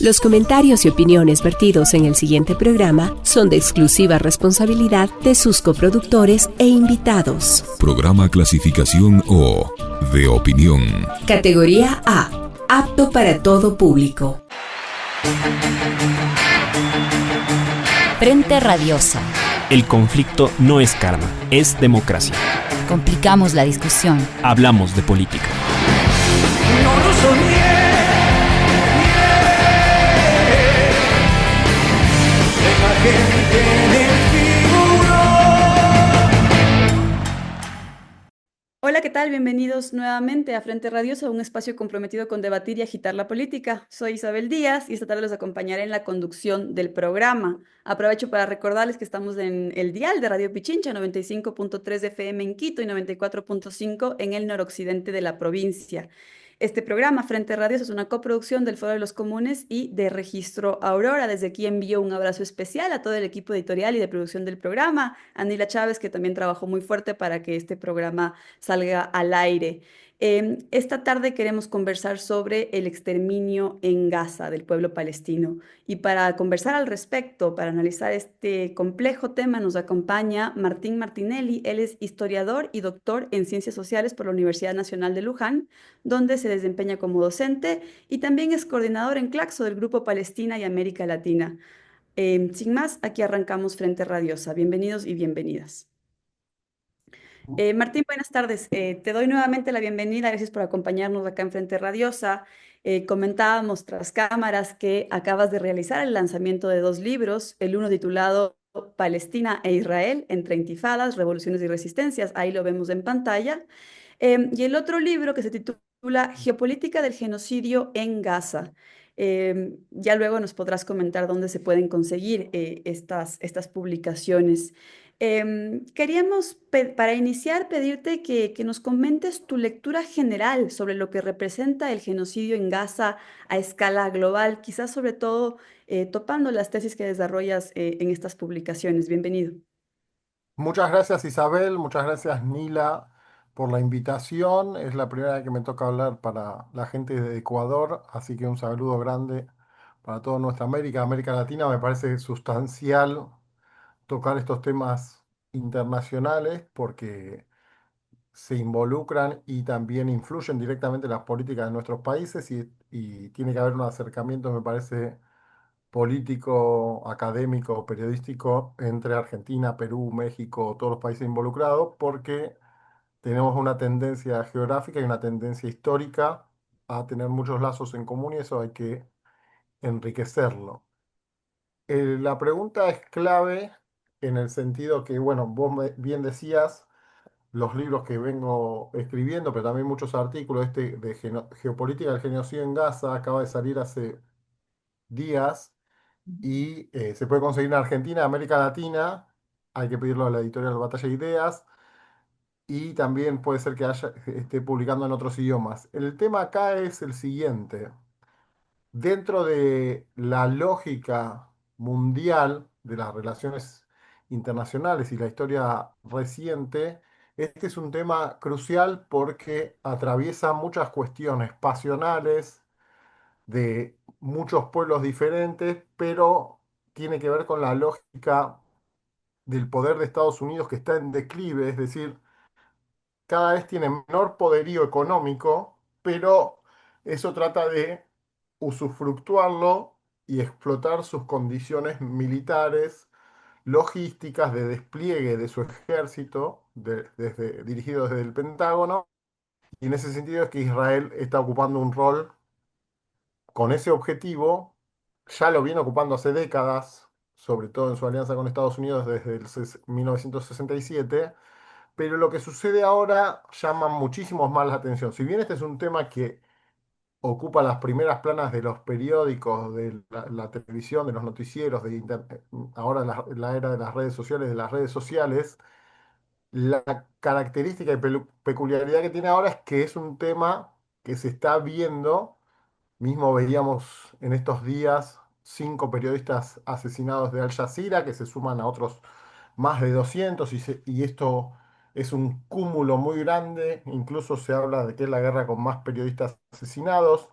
Los comentarios y opiniones vertidos en el siguiente programa son de exclusiva responsabilidad de sus coproductores e invitados. Programa clasificación O, de opinión. Categoría A, apto para todo público. Frente Radiosa. El conflicto no es karma, es democracia. Complicamos la discusión. Hablamos de política. No lo soñé. La gente desfiguró. Hola, ¿qué tal? Bienvenidos nuevamente a Frente Radiosa, un espacio comprometido con debatir y agitar la política. Soy Isabel Díaz y esta tarde los acompañaré en la conducción del programa. Aprovecho para recordarles que estamos en el dial de Radio Pichincha, 95.3 FM en Quito y 94.5 en el noroccidente de la provincia. Este programa, Frente Radios, es una coproducción del Foro de los Comunes y de Registro Aurora. Desde aquí envío un abrazo especial a todo el equipo editorial y de producción del programa, a Nila Chávez, que también trabajó muy fuerte para que este programa salga al aire. Esta tarde queremos conversar sobre el exterminio en Gaza del pueblo palestino. Y para conversar al respecto, para analizar este complejo tema, nos acompaña Martín Martinelli. Él es historiador y doctor en Ciencias Sociales por la Universidad Nacional de Luján, donde se desempeña como docente y también es coordinador en Claxo del Grupo Palestina y América Latina. Sin más, aquí arrancamos Frente Radiosa. Bienvenidos y bienvenidas. Martín, buenas tardes. Te doy nuevamente la bienvenida. Gracias por acompañarnos acá en Frente Radiosa. Comentábamos tras cámaras que acabas de realizar el lanzamiento de dos libros, el uno titulado Palestina e Israel entre intifadas, revoluciones y resistencias. Ahí lo vemos en pantalla. Y el otro libro que se titula Geopolítica del genocidio en Gaza. Ya luego nos podrás comentar dónde se pueden conseguir estas publicaciones. Queríamos, para iniciar, pedirte que nos comentes tu lectura general sobre lo que representa el genocidio en Gaza a escala global, quizás sobre todo topando las tesis que desarrollas en estas publicaciones. Bienvenido. Muchas gracias Isabel, muchas gracias Nila por la invitación. Es la primera vez que me toca hablar para la gente de Ecuador, así que un saludo grande para toda nuestra América, América Latina. Me parece sustancial tocar estos temas internacionales porque se involucran y también influyen directamente en las políticas de nuestros países y tiene que haber un acercamiento, me parece político, académico, periodístico entre Argentina, Perú, México, todos los países involucrados, porque tenemos una tendencia geográfica y una tendencia histórica a tener muchos lazos en común y eso hay que enriquecerlo. La pregunta es clave en el sentido que, bueno, bien decías, los libros que vengo escribiendo, pero también muchos artículos, este de geopolítica del genocidio en Gaza, acaba de salir hace días y se puede conseguir en Argentina, América Latina, hay que pedirlo a la editorial Batalla de Ideas, y también puede ser que esté publicando en otros idiomas. El tema acá es el siguiente. Dentro de la lógica mundial de las relaciones internacionales y la historia reciente, este es un tema crucial porque atraviesa muchas cuestiones pasionales, de muchos pueblos diferentes, pero tiene que ver con la lógica del poder de Estados Unidos que está en declive, es decir, cada vez tiene menor poderío económico, pero eso trata de usufructuarlo y explotar sus condiciones militares, logísticas, de despliegue de su ejército, dirigido desde el Pentágono, y en ese sentido es que Israel está ocupando un rol con ese objetivo. Ya lo viene ocupando hace décadas, sobre todo en su alianza con Estados Unidos desde el 1967, pero lo que sucede ahora llama muchísimo más la atención. Si bien este es un tema que ocupa las primeras planas de los periódicos, de la televisión, de los noticieros, ahora la era de las redes sociales, la característica y peculiaridad que tiene ahora es que es un tema que se está viendo. Mismo veíamos en estos días 5 periodistas asesinados de Al Jazeera, que se suman a otros más de 200, y esto es un cúmulo muy grande. Incluso se habla de que es la guerra con más periodistas asesinados.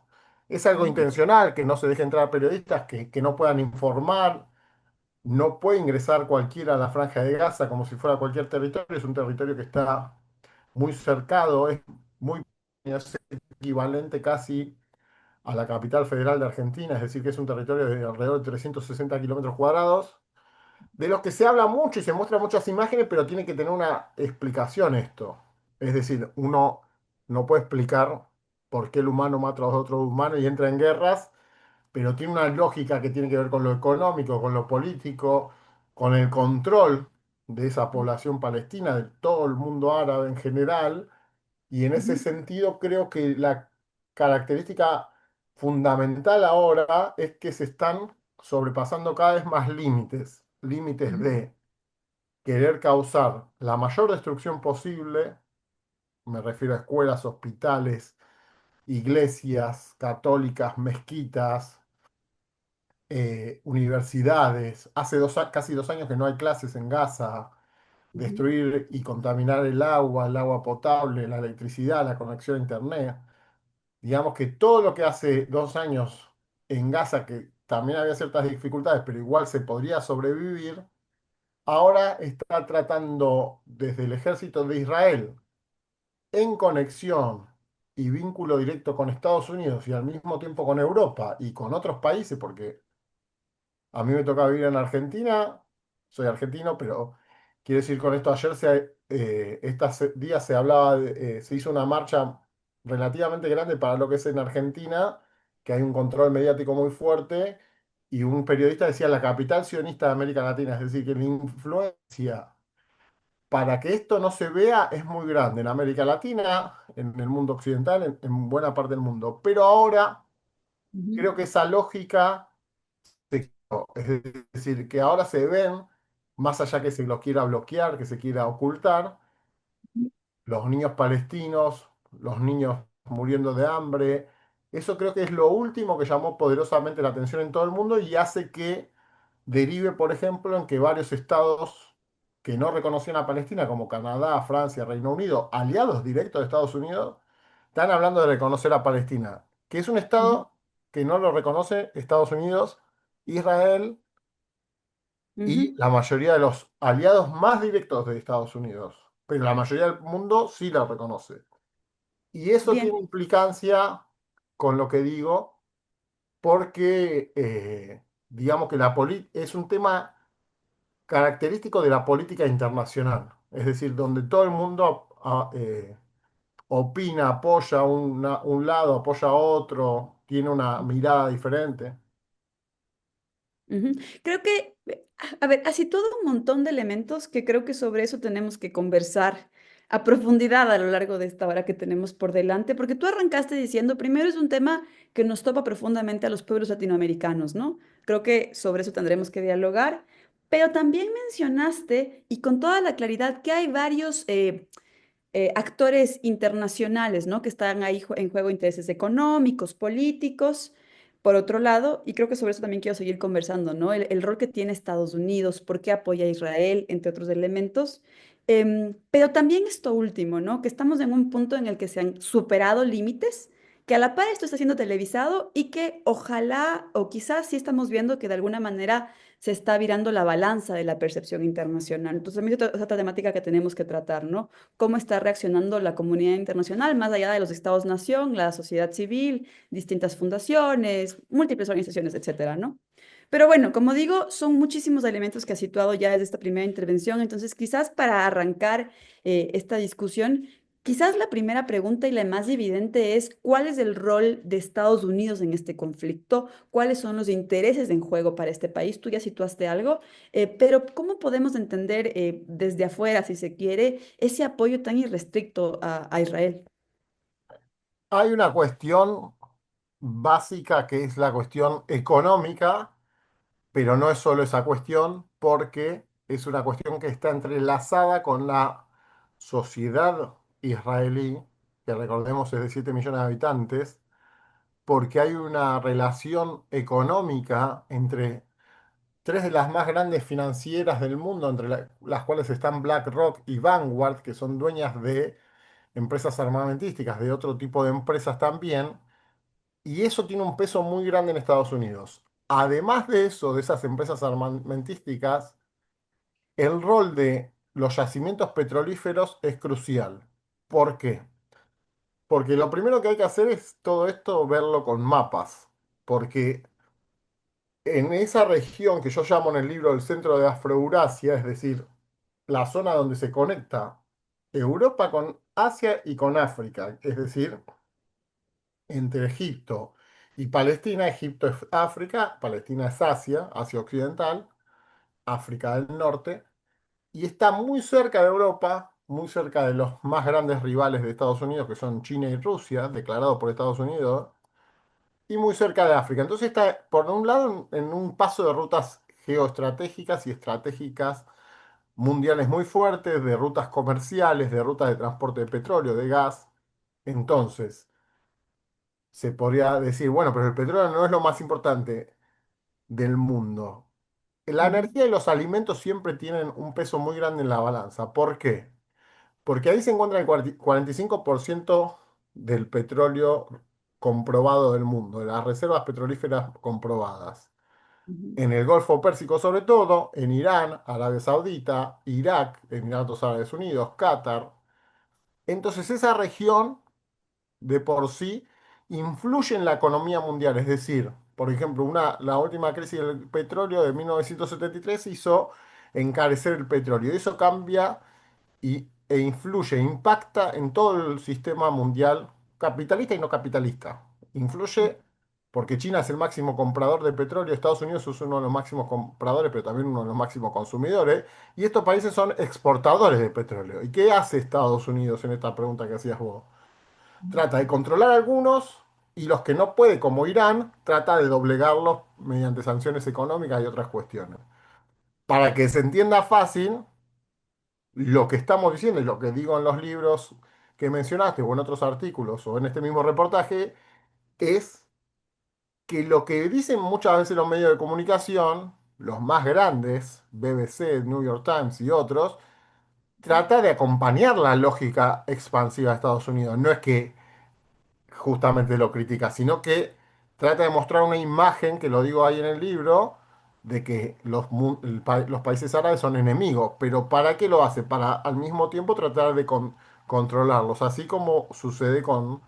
Es algo Ujú, intencional, que no se deje entrar periodistas que no puedan informar. No puede ingresar cualquiera a la Franja de Gaza como si fuera cualquier territorio. Es un territorio que está muy cercado, es muy es equivalente casi a la capital federal de Argentina, es decir, que es un territorio de alrededor de 360 kilómetros cuadrados, de los que se habla mucho y se muestran muchas imágenes, pero tiene que tener una explicación esto. Es decir, uno no puede explicar por qué el humano mata a otro humano y entra en guerras, pero tiene una lógica que tiene que ver con lo económico, con lo político, con el control de esa población palestina, de todo el mundo árabe en general, y en ese ujú, sentido creo que la característica fundamental ahora es que se están sobrepasando cada vez más límites, límites ujú, de querer causar la mayor destrucción posible, me refiero a escuelas, hospitales, iglesias católicas, mezquitas, universidades. Hace casi 2 años que no hay clases en Gaza. ujú, Destruir y contaminar el agua potable, la electricidad, la conexión a Internet. Digamos que todo lo que hace 2 años en Gaza, que también había ciertas dificultades, pero igual se podría sobrevivir, ahora está tratando desde el ejército de Israel, en conexión y vínculo directo con Estados Unidos y al mismo tiempo con Europa y con otros países, porque a mí me toca vivir en Argentina, soy argentino, pero quiero decir con esto, estos días se hablaba, se hizo una marcha relativamente grande para lo que es en Argentina, que hay un control mediático muy fuerte, y un periodista decía la capital sionista de América Latina, es decir, que la influencia para que esto no se vea es muy grande en América Latina, en el mundo occidental, en buena parte del mundo. Pero ahora ujú, creo que esa lógica es decir, que ahora se ven, más allá que se los quiera bloquear, que se quiera ocultar, los niños palestinos, los niños muriendo de hambre. Eso creo que es lo último que llamó poderosamente la atención en todo el mundo y hace que derive, por ejemplo, en que varios estados que no reconocían a Palestina, como Canadá, Francia, Reino Unido, aliados directos de Estados Unidos, están hablando de reconocer a Palestina, que es un ujú, estado que no lo reconoce Estados Unidos, Israel y ujú. la mayoría de los aliados más directos de Estados Unidos, pero la mayoría del mundo sí la reconoce. Y eso Bien. tiene implicancia con lo que digo, porque digamos que es un tema característico de la política internacional, es decir, donde todo el mundo opina, apoya un lado, apoya a otro, tiene una mirada diferente. Ujú. Creo que, a ver, así todo un montón de elementos que creo que sobre eso tenemos que conversar a profundidad a lo largo de esta hora que tenemos por delante, porque tú arrancaste diciendo, primero es un tema que nos topa profundamente a los pueblos latinoamericanos, ¿no? Creo que sobre eso tendremos que dialogar, pero también mencionaste, y con toda la claridad, que hay varios actores internacionales, ¿no? Que están ahí en juego intereses económicos, políticos, por otro lado, y creo que sobre eso también quiero seguir conversando, ¿no? El rol que tiene Estados Unidos, por qué apoya a Israel, entre otros elementos. Pero también esto último, ¿no? Que estamos en un punto en el que se han superado límites, que a la par esto está siendo televisado y que ojalá, o quizás sí estamos viendo que de alguna manera se está virando la balanza de la percepción internacional. Entonces, a mí es otra temática que tenemos que tratar, ¿no? Cómo está reaccionando la comunidad internacional, más allá de los estados-nación, la sociedad civil, distintas fundaciones, múltiples organizaciones, etcétera, ¿no? Pero bueno, como digo, son muchísimos elementos que ha situado ya desde esta primera intervención, entonces quizás para arrancar esta discusión, quizás la primera pregunta y la más evidente es ¿cuál es el rol de Estados Unidos en este conflicto? ¿Cuáles son los intereses en juego para este país? Tú ya situaste algo, pero ¿cómo podemos entender desde afuera, si se quiere, ese apoyo tan irrestricto a Israel? Hay una cuestión básica que es la cuestión económica, pero no es solo esa cuestión, porque es una cuestión que está entrelazada con la sociedad israelí, que recordemos es de 7 millones de habitantes, porque hay una relación económica entre tres de las más grandes financieras del mundo, entre las cuales están BlackRock y Vanguard, que son dueñas de empresas armamentísticas, de otro tipo de empresas también, y eso tiene un peso muy grande en Estados Unidos. Además de eso, de esas empresas armamentísticas, el rol de los yacimientos petrolíferos es crucial. ¿Por qué? Porque lo primero que hay que hacer es todo esto verlo con mapas. Porque en esa región que yo llamo en el libro el centro de Afroeurasia, es decir, la zona donde se conecta Europa con Asia y con África, es decir, entre Egipto y Palestina, Egipto es África, Palestina es Asia, Asia Occidental, África del Norte, y está muy cerca de Europa, muy cerca de los más grandes rivales de Estados Unidos, que son China y Rusia, declarado por Estados Unidos, y muy cerca de África. Entonces está, por un lado, en un paso de rutas geoestratégicas y estratégicas mundiales muy fuertes, de rutas comerciales, de rutas de transporte de petróleo, de gas. Entonces, se podría decir, bueno, pero el petróleo no es lo más importante del mundo. La Ujú, energía y los alimentos siempre tienen un peso muy grande en la balanza. ¿Por qué? Porque ahí se encuentra el 45% del petróleo comprobado del mundo, de las reservas petrolíferas comprobadas. ujú, En el Golfo Pérsico sobre todo, en Irán, Arabia Saudita, Irak, Emiratos Árabes Unidos, Qatar. Entonces esa región de por sí influye en la economía mundial. Es decir, por ejemplo, la última crisis del petróleo de 1973 hizo encarecer el petróleo. Y eso cambia e influye, impacta en todo el sistema mundial capitalista y no capitalista. Influye porque China es el máximo comprador de petróleo, Estados Unidos es uno de los máximos compradores, pero también uno de los máximos consumidores, y estos países son exportadores de petróleo. ¿Y qué hace Estados Unidos en esta pregunta que hacías vos? Trata de controlar algunos y los que no puede, como Irán, trata de doblegarlos mediante sanciones económicas y otras cuestiones. Para que se entienda fácil, lo que estamos diciendo y lo que digo en los libros que mencionaste o en otros artículos o en este mismo reportaje es que lo que dicen muchas veces los medios de comunicación, los más grandes, BBC, New York Times y otros, trata de acompañar la lógica expansiva de Estados Unidos. No es que justamente lo critica, sino que trata de mostrar una imagen, que lo digo ahí en el libro, de que los países árabes son enemigos. Pero ¿para qué lo hace? Para al mismo tiempo tratar de controlarlos, así como sucede con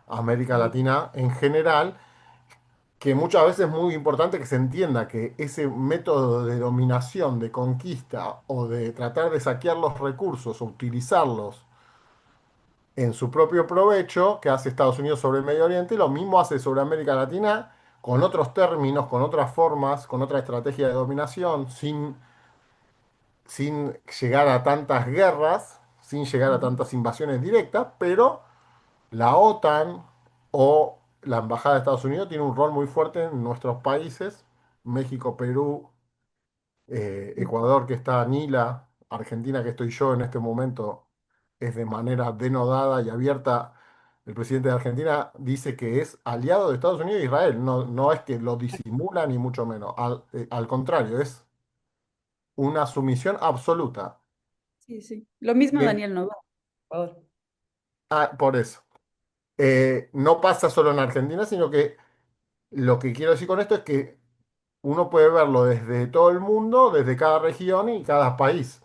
América Latina en general, que muchas veces es muy importante que se entienda que ese método de dominación, de conquista o de tratar de saquear los recursos o utilizarlos en su propio provecho, que hace Estados Unidos sobre el Medio Oriente, y lo mismo hace sobre América Latina, con otros términos, con otras formas, con otra estrategia de dominación, sin llegar a tantas guerras, sin llegar a ujú, tantas invasiones directas, pero la OTAN o la Embajada de Estados Unidos tiene un rol muy fuerte en nuestros países, México, Perú, Ecuador, que está Nila, Argentina, que estoy yo en este momento, es de manera denodada y abierta. El presidente de Argentina dice que es aliado de Estados Unidos e Israel. No, no es que lo disimula ni mucho menos. Al contrario, es una sumisión absoluta. sí, sí. Lo mismo Bien, Daniel Noboa, por favor. por eso. No pasa solo en Argentina, sino que lo que quiero decir con esto es que uno puede verlo desde todo el mundo, desde cada región y cada país.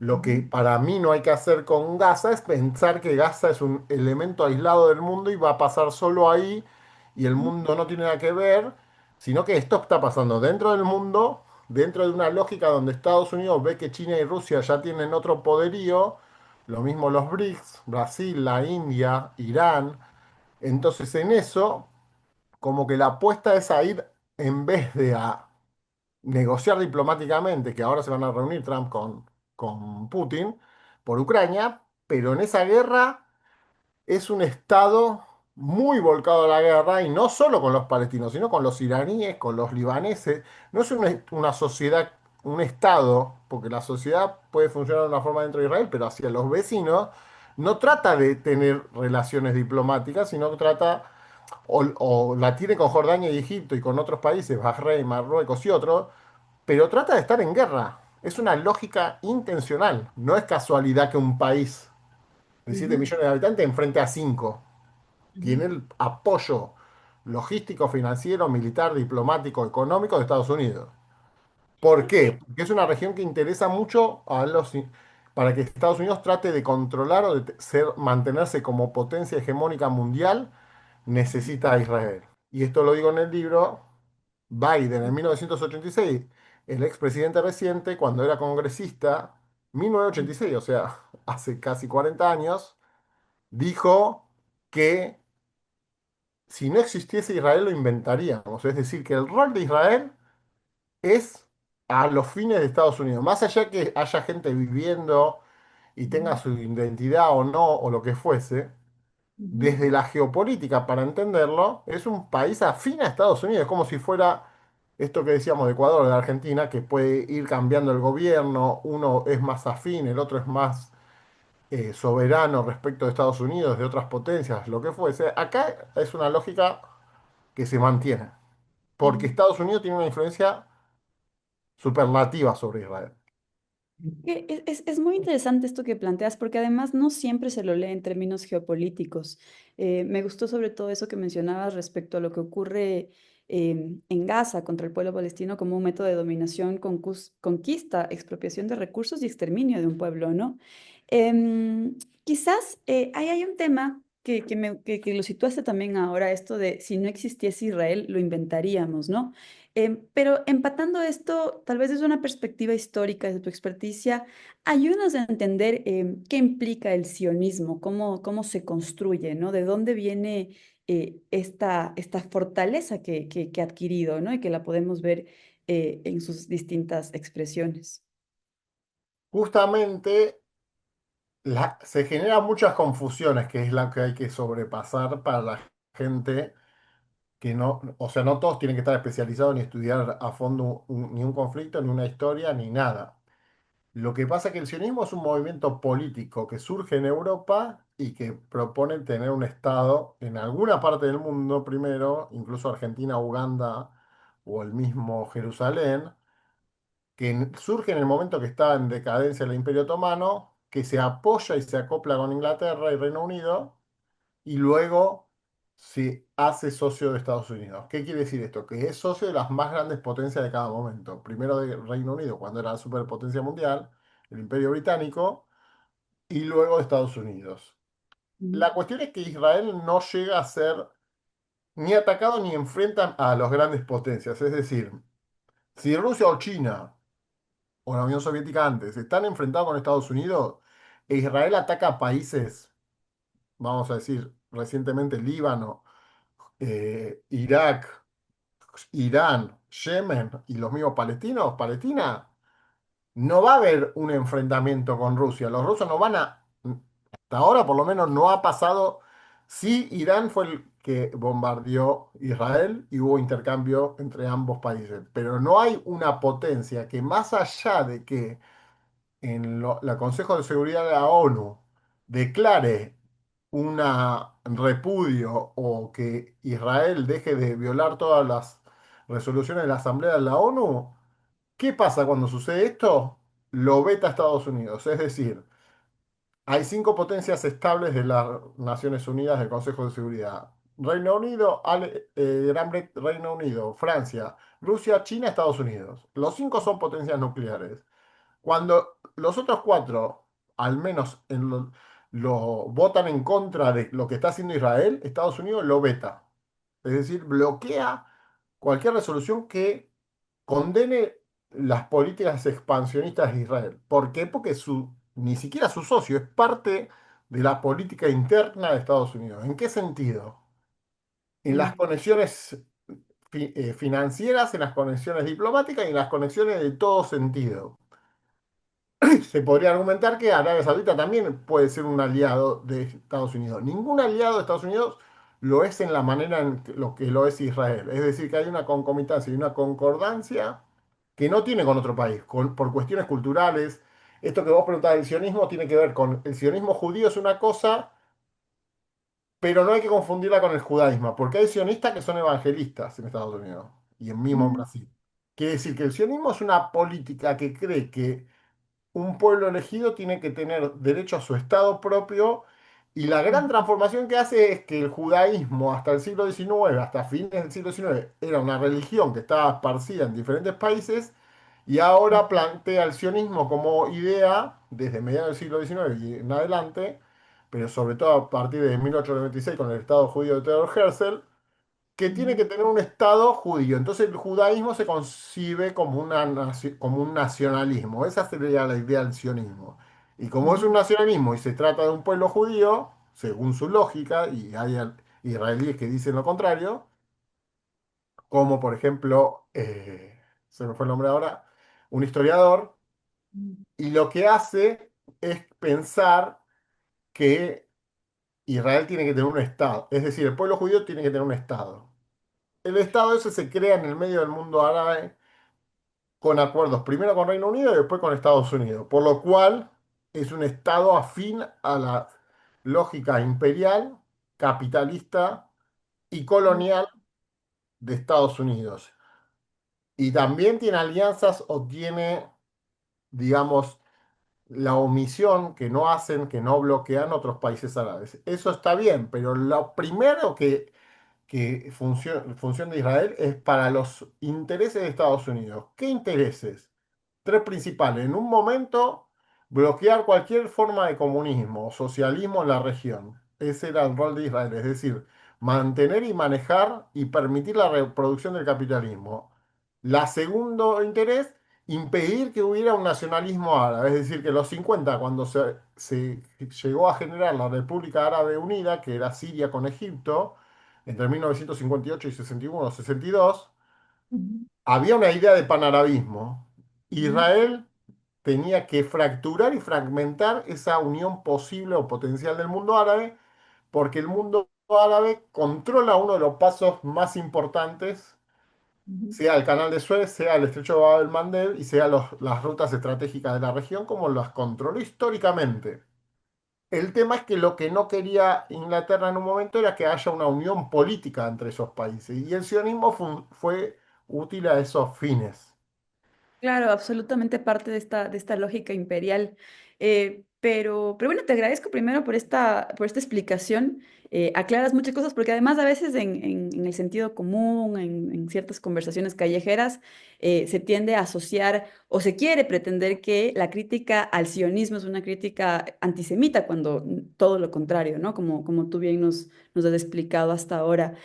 Lo que Ujú, para mí no hay que hacer con Gaza es pensar que Gaza es un elemento aislado del mundo y va a pasar solo ahí y el ujú, mundo no tiene nada que ver, sino que esto está pasando dentro del mundo, dentro de una lógica donde Estados Unidos ve que China y Rusia ya tienen otro poderío, lo mismo los BRICS, Brasil, la India, Irán. Entonces en eso, como que la apuesta es a ir en vez de a negociar diplomáticamente, que ahora se van a reunir Trump con Putin por Ucrania, pero en esa guerra es un Estado muy volcado a la guerra y no solo con los palestinos, sino con los iraníes, con los libaneses. No es una sociedad, un Estado, porque la sociedad puede funcionar de una forma dentro de Israel, pero hacia los vecinos no trata de tener relaciones diplomáticas, sino que trata, o la tiene con Jordania y Egipto y con otros países, Bahrein, Marruecos y otros, pero trata de estar en guerra. Es una lógica intencional. No es casualidad que un país de 7 ujú, millones de habitantes enfrente a 5. Tiene ujú, el apoyo. logístico, financiero, militar, diplomático, económico de Estados Unidos. ¿Por qué? Porque es una región que interesa mucho para que Estados Unidos trate de controlar o de mantenerse como potencia hegemónica mundial, necesita a Israel. Y esto lo digo en el libro. Biden en 1986, el expresidente reciente, cuando era congresista, 1986, o sea, hace casi 40 años, dijo que si no existiese Israel lo inventaríamos. Es decir, que el rol de Israel es a los fines de Estados Unidos. Más allá que haya gente viviendo y tenga su identidad o no, o lo que fuese, Ujú, desde la geopolítica, para entenderlo, es un país afín a Estados Unidos. Es como si fuera esto que decíamos de Ecuador, de Argentina, que puede ir cambiando el gobierno, uno es más afín, el otro es más soberano respecto de Estados Unidos, de otras potencias, lo que fuese. Acá es una lógica que se mantiene, porque ujú. Estados Unidos tiene una influencia superlativa sobre Israel. Es muy interesante esto que planteas, porque además no siempre se lo lee en términos geopolíticos. Me gustó sobre todo eso que mencionabas respecto a lo que ocurre en Gaza contra el pueblo palestino como un método de dominación, conquista, expropiación de recursos y exterminio de un pueblo, ¿no? Quizás ahí hay un tema que lo situaste también ahora, esto de si no existiese Israel, lo inventaríamos, ¿no? Pero empatando esto, tal vez desde una perspectiva histórica, desde tu experticia, ayúdanos a entender qué implica el sionismo, cómo se construye, ¿no? De dónde viene esta fortaleza que ha adquirido, ¿no? Y que la podemos ver en sus distintas expresiones. Justamente se generan muchas confusiones, que es la que hay que sobrepasar para la gente que no, o sea, no todos tienen que estar especializados ni estudiar a fondo ni un conflicto, ni una historia, ni nada. Lo que pasa es que el sionismo es un movimiento político que surge en Europa y que propone tener un Estado en alguna parte del mundo primero, incluso Argentina, Uganda o el mismo Jerusalén, que surge en el momento que está en decadencia el Imperio Otomano, que se apoya y se acopla con Inglaterra y Reino Unido y luego se hace socio de Estados Unidos. ¿Qué quiere decir esto? Que es socio de las más grandes potencias de cada momento. Primero de Reino Unido, cuando era la superpotencia mundial, el Imperio Británico, y luego de Estados Unidos. Mm, La cuestión es que Israel no llega a ser ni atacado ni enfrenta a las grandes potencias. Es decir, si Rusia o China o la Unión Soviética antes están enfrentados con Estados Unidos, e Israel ataca a países, vamos a decir, recientemente Líbano, Irak, Irán, Yemen y los mismos palestinos, Palestina, no va a haber un enfrentamiento con Rusia. Los rusos no van a, hasta ahora por lo menos no ha pasado. Sí, Irán fue el que bombardeó Israel y hubo intercambio entre ambos países, pero no hay una potencia que más allá de que en la Consejo de Seguridad de la ONU declare un repudio o que Israel deje de violar todas las resoluciones de la Asamblea de la ONU, ¿qué pasa cuando sucede esto? Lo veta Estados Unidos. Es decir, hay cinco potencias estables de las Naciones Unidas del Consejo de Seguridad. Reino Unido, Reino Unido, Francia, Rusia, China, Estados Unidos. Los cinco son potencias nucleares. Cuando los otros cuatro, al menos lo votan en contra de lo que está haciendo Israel, Estados Unidos lo veta. Es decir, bloquea cualquier resolución que condene las políticas expansionistas de Israel. ¿Por qué? Porque ni siquiera su socio es parte de la política interna de Estados Unidos. ¿En qué sentido? En las mm, conexiones financieras, en las conexiones diplomáticas y en las conexiones de todo sentido. Se podría argumentar que Arabia Saudita también puede ser un aliado de Estados Unidos. Ningún aliado de Estados Unidos lo es en la manera en lo que lo es Israel. Es decir, que hay una concomitancia y una concordancia que no tiene con otro país, por cuestiones culturales. Esto que vos preguntás del sionismo tiene que ver con el sionismo judío es una cosa, pero no hay que confundirla con el judaísmo, porque hay sionistas que son evangelistas en Estados Unidos y mismo en mm, Brasil. Quiere decir que el sionismo es una política que cree que un pueblo elegido tiene que tener derecho a su Estado propio Y la gran transformación que hace es que el judaísmo hasta el siglo XIX, hasta fines del siglo XIX, era una religión que estaba esparcida en diferentes países y ahora plantea el sionismo como idea desde mediados del siglo XIX y en adelante, pero sobre todo a partir de 1896 con el Estado judío de Theodor Herzl, que tiene que tener un Estado judío. Entonces el judaísmo se concibe como, como un nacionalismo. Esa sería la idea del sionismo. Y como es un nacionalismo y se trata de un pueblo judío, según su lógica, y hay israelíes que dicen lo contrario, como por ejemplo, se me fue el nombre ahora, un historiador, y lo que hace es pensar que Israel tiene que tener un Estado. Es decir, el pueblo judío tiene que tener un Estado. El Estado ese se crea en el medio del mundo árabe con acuerdos primero con Reino Unido y después con Estados Unidos, por lo cual es un Estado afín a la lógica imperial, capitalista y colonial de Estados Unidos. Y también tiene alianzas o tiene, digamos, la omisión que no hacen, que no bloquean otros países árabes. Eso está bien, pero lo primero que función de Israel es para los intereses de Estados Unidos. ¿Qué intereses? Tres principales. En un momento, bloquear cualquier forma de comunismo o socialismo en la región. Ese era el rol de Israel, es decir, mantener y manejar y permitir la reproducción del capitalismo. La segundo interés, impedir que hubiera un nacionalismo árabe, es decir, que los 50 cuando se llegó a generar la República Árabe Unida, que era Siria con Egipto, entre 1958 y 61 o 62, había una idea de panarabismo. Israel tenía que fracturar y fragmentar esa unión posible o potencial del mundo árabe, porque el mundo árabe controla uno de los pasos más importantes, sea el Canal de Suez, sea el Estrecho de Bab el-Mandeb y sea las rutas estratégicas de la región, como las controló históricamente. El tema es que lo que no quería Inglaterra en un momento era que haya una unión política entre esos países, y el sionismo fue útil a esos fines. Claro, absolutamente parte de esta lógica imperial. Pero bueno, te agradezco primero por esta explicación. Aclaras muchas cosas porque además a veces en el sentido común, en ciertas conversaciones callejeras, se tiende a asociar o se quiere pretender que la crítica al sionismo es una crítica antisemita, cuando todo lo contrario, ¿no? Como tú bien nos has explicado hasta ahora.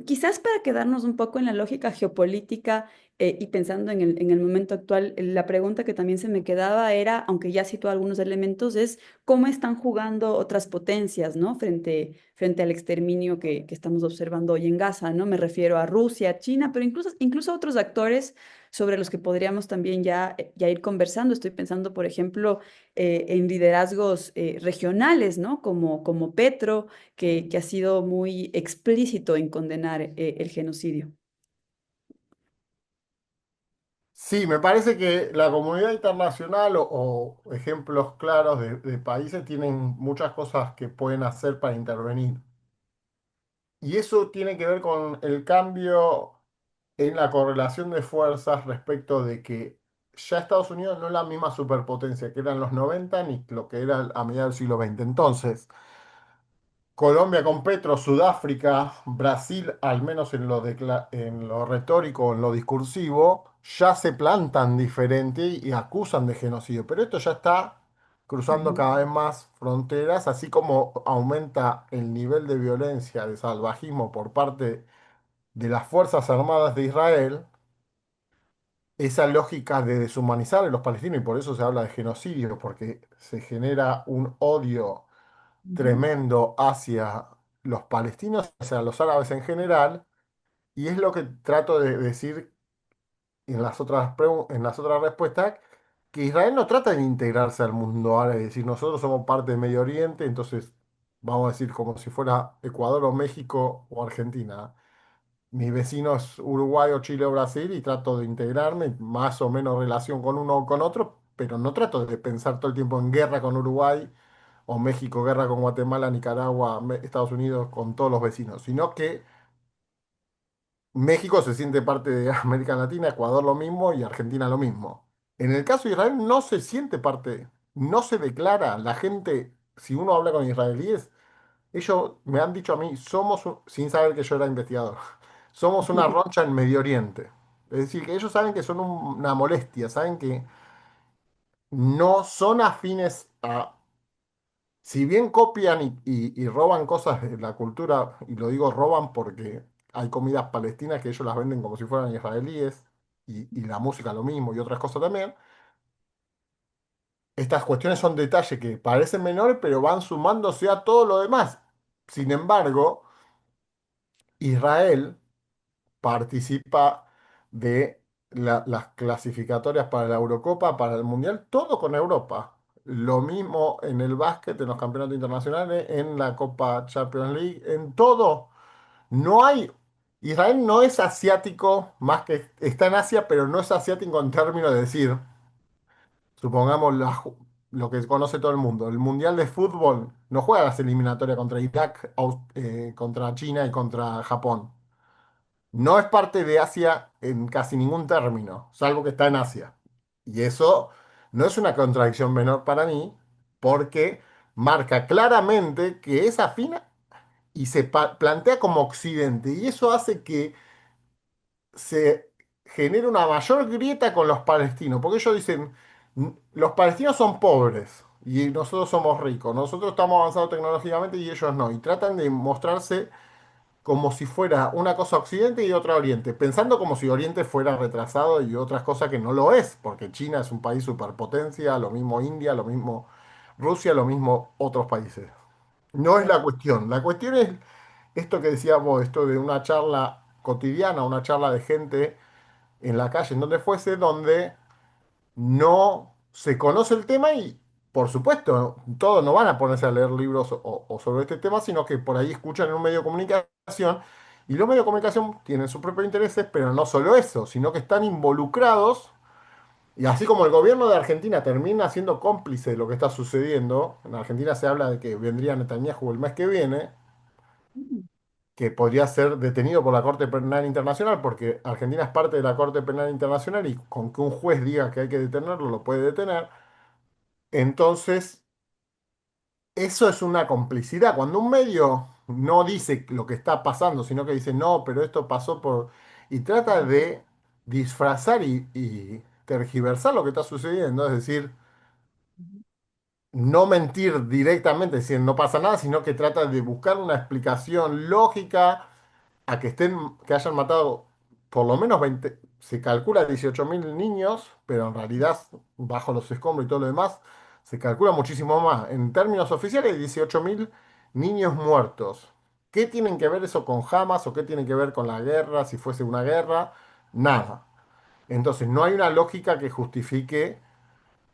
Quizás para quedarnos un poco en la lógica geopolítica. Y pensando en el momento actual, la pregunta que también se me quedaba era, aunque ya citó algunos elementos, es cómo están jugando otras potencias, ¿no? Frente al exterminio que estamos observando hoy en Gaza, ¿no? Me refiero a Rusia, China, pero incluso a otros actores sobre los que podríamos también ya ir conversando. Estoy pensando, por ejemplo, en liderazgos regionales, ¿no? Como Petro, que ha sido muy explícito en condenar el genocidio. Sí, me parece que la comunidad internacional o ejemplos claros de países tienen muchas cosas que pueden hacer para intervenir. Y eso tiene que ver con el cambio en la correlación de fuerzas respecto de que ya Estados Unidos no es la misma superpotencia que eran los 90 ni lo que era a mediados del siglo XX. Entonces, Colombia con Petro, Sudáfrica, Brasil, al menos en lo retórico, en lo discursivo, ya se plantan diferente y acusan de genocidio. Pero esto ya está cruzando Ujú, cada vez más fronteras, así como aumenta el nivel de violencia, de salvajismo por parte de las Fuerzas Armadas de Israel, esa lógica de deshumanizar a los palestinos, y por eso se habla de genocidio, porque se genera un odio ujú, tremendo hacia los palestinos, hacia los árabes en general, y es lo que trato de decir en las otras respuestas, que Israel no trata de integrarse al mundo árabe, es decir, nosotros somos parte de Medio Oriente, entonces vamos a decir como si fuera Ecuador o México o Argentina. Mi vecino es Uruguay o Chile o Brasil y trato de integrarme, más o menos relación con uno o con otro, pero no trato de pensar todo el tiempo en guerra con Uruguay o México, guerra con Guatemala, Nicaragua, Estados Unidos, con todos los vecinos, sino que México se siente parte de América Latina, Ecuador lo mismo y Argentina lo mismo. En el caso de Israel no se siente parte, no se declara, la gente si uno habla con israelíes, ellos me han dicho a mí, sin saber que yo era investigador, somos una roncha en Medio Oriente. Es decir, que ellos saben que son una molestia, saben que no son afines a, si bien copian y roban cosas de la cultura, y lo digo roban porque hay comidas palestinas que ellos las venden como si fueran israelíes, y la música lo mismo, y otras cosas también. Estas cuestiones son detalles que parecen menores, pero van sumándose a todo lo demás. Sin embargo, Israel participa de las clasificatorias para la Eurocopa, para el Mundial, todo con Europa. Lo mismo en el básquet, en los campeonatos internacionales, en la Copa Champions League, en todo. No hay, Israel no es asiático, más que está en Asia, pero no es asiático en términos de decir, supongamos lo que conoce todo el mundo, el Mundial de Fútbol no juega las eliminatorias contra Irak, contra China y contra Japón. No es parte de Asia en casi ningún término, salvo que está en Asia. Y eso no es una contradicción menor para mí, porque marca claramente que es afín y se plantea como Occidente. Y eso hace que se genere una mayor grieta con los palestinos, porque ellos dicen, Los palestinos son pobres y nosotros somos ricos, nosotros estamos avanzados tecnológicamente y ellos no", y tratan de mostrarse como si fuera una cosa Occidente y otra Oriente, pensando como si Oriente fuera retrasado y otras cosas que no lo es, porque China es un país superpotencia, lo mismo India, lo mismo Rusia, lo mismo otros países. No es la cuestión es esto que decíamos, esto de una charla cotidiana, una charla de gente en la calle, en donde fuese, donde no se conoce el tema y, por supuesto, todos no van a ponerse a leer libros o sobre este tema, sino que por ahí escuchan en un medio de comunicación y los medios de comunicación tienen sus propios intereses, pero no solo eso, sino que están involucrados y así como el gobierno de Argentina termina siendo cómplice de lo que está sucediendo, en Argentina se habla de que vendría Netanyahu el mes que viene, que podría ser detenido por la Corte Penal Internacional, porque Argentina es parte de la Corte Penal Internacional y con que un juez diga que hay que detenerlo, lo puede detener. Entonces, eso es una complicidad. Cuando un medio no dice lo que está pasando, sino que dice, no, pero esto pasó por... y trata de disfrazar y tergiversar lo que está sucediendo, es decir, no mentir directamente, decir no pasa nada, sino que trata de buscar una explicación lógica a que hayan matado por lo menos 20, se calcula 18.000 niños, pero en realidad, bajo los escombros y todo lo demás, se calcula muchísimo más. En términos oficiales, 18.000 niños muertos. ¿Qué tienen que ver eso con Hamas o qué tiene que ver con la guerra, si fuese una guerra? Nada. Entonces, no hay una lógica que justifique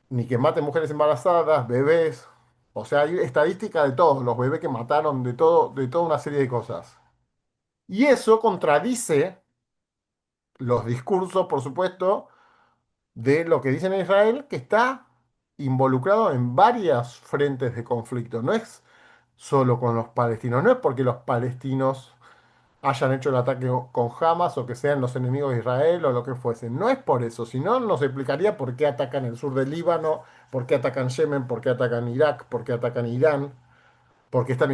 ni que maten mujeres embarazadas, bebés. O sea, hay estadística de todos, los bebés que mataron, de todo, de toda una serie de cosas. Y eso contradice los discursos, por supuesto, de lo que dicen en Israel, que está involucrado en varias frentes de conflicto. No es solo con los palestinos, no es porque los palestinos hayan hecho el ataque con Hamas o que sean los enemigos de Israel o lo que fuese. No es por eso, sino nos explicaría por qué atacan el sur del Líbano, por qué atacan Yemen, por qué atacan Irak, por qué atacan Irán, por qué están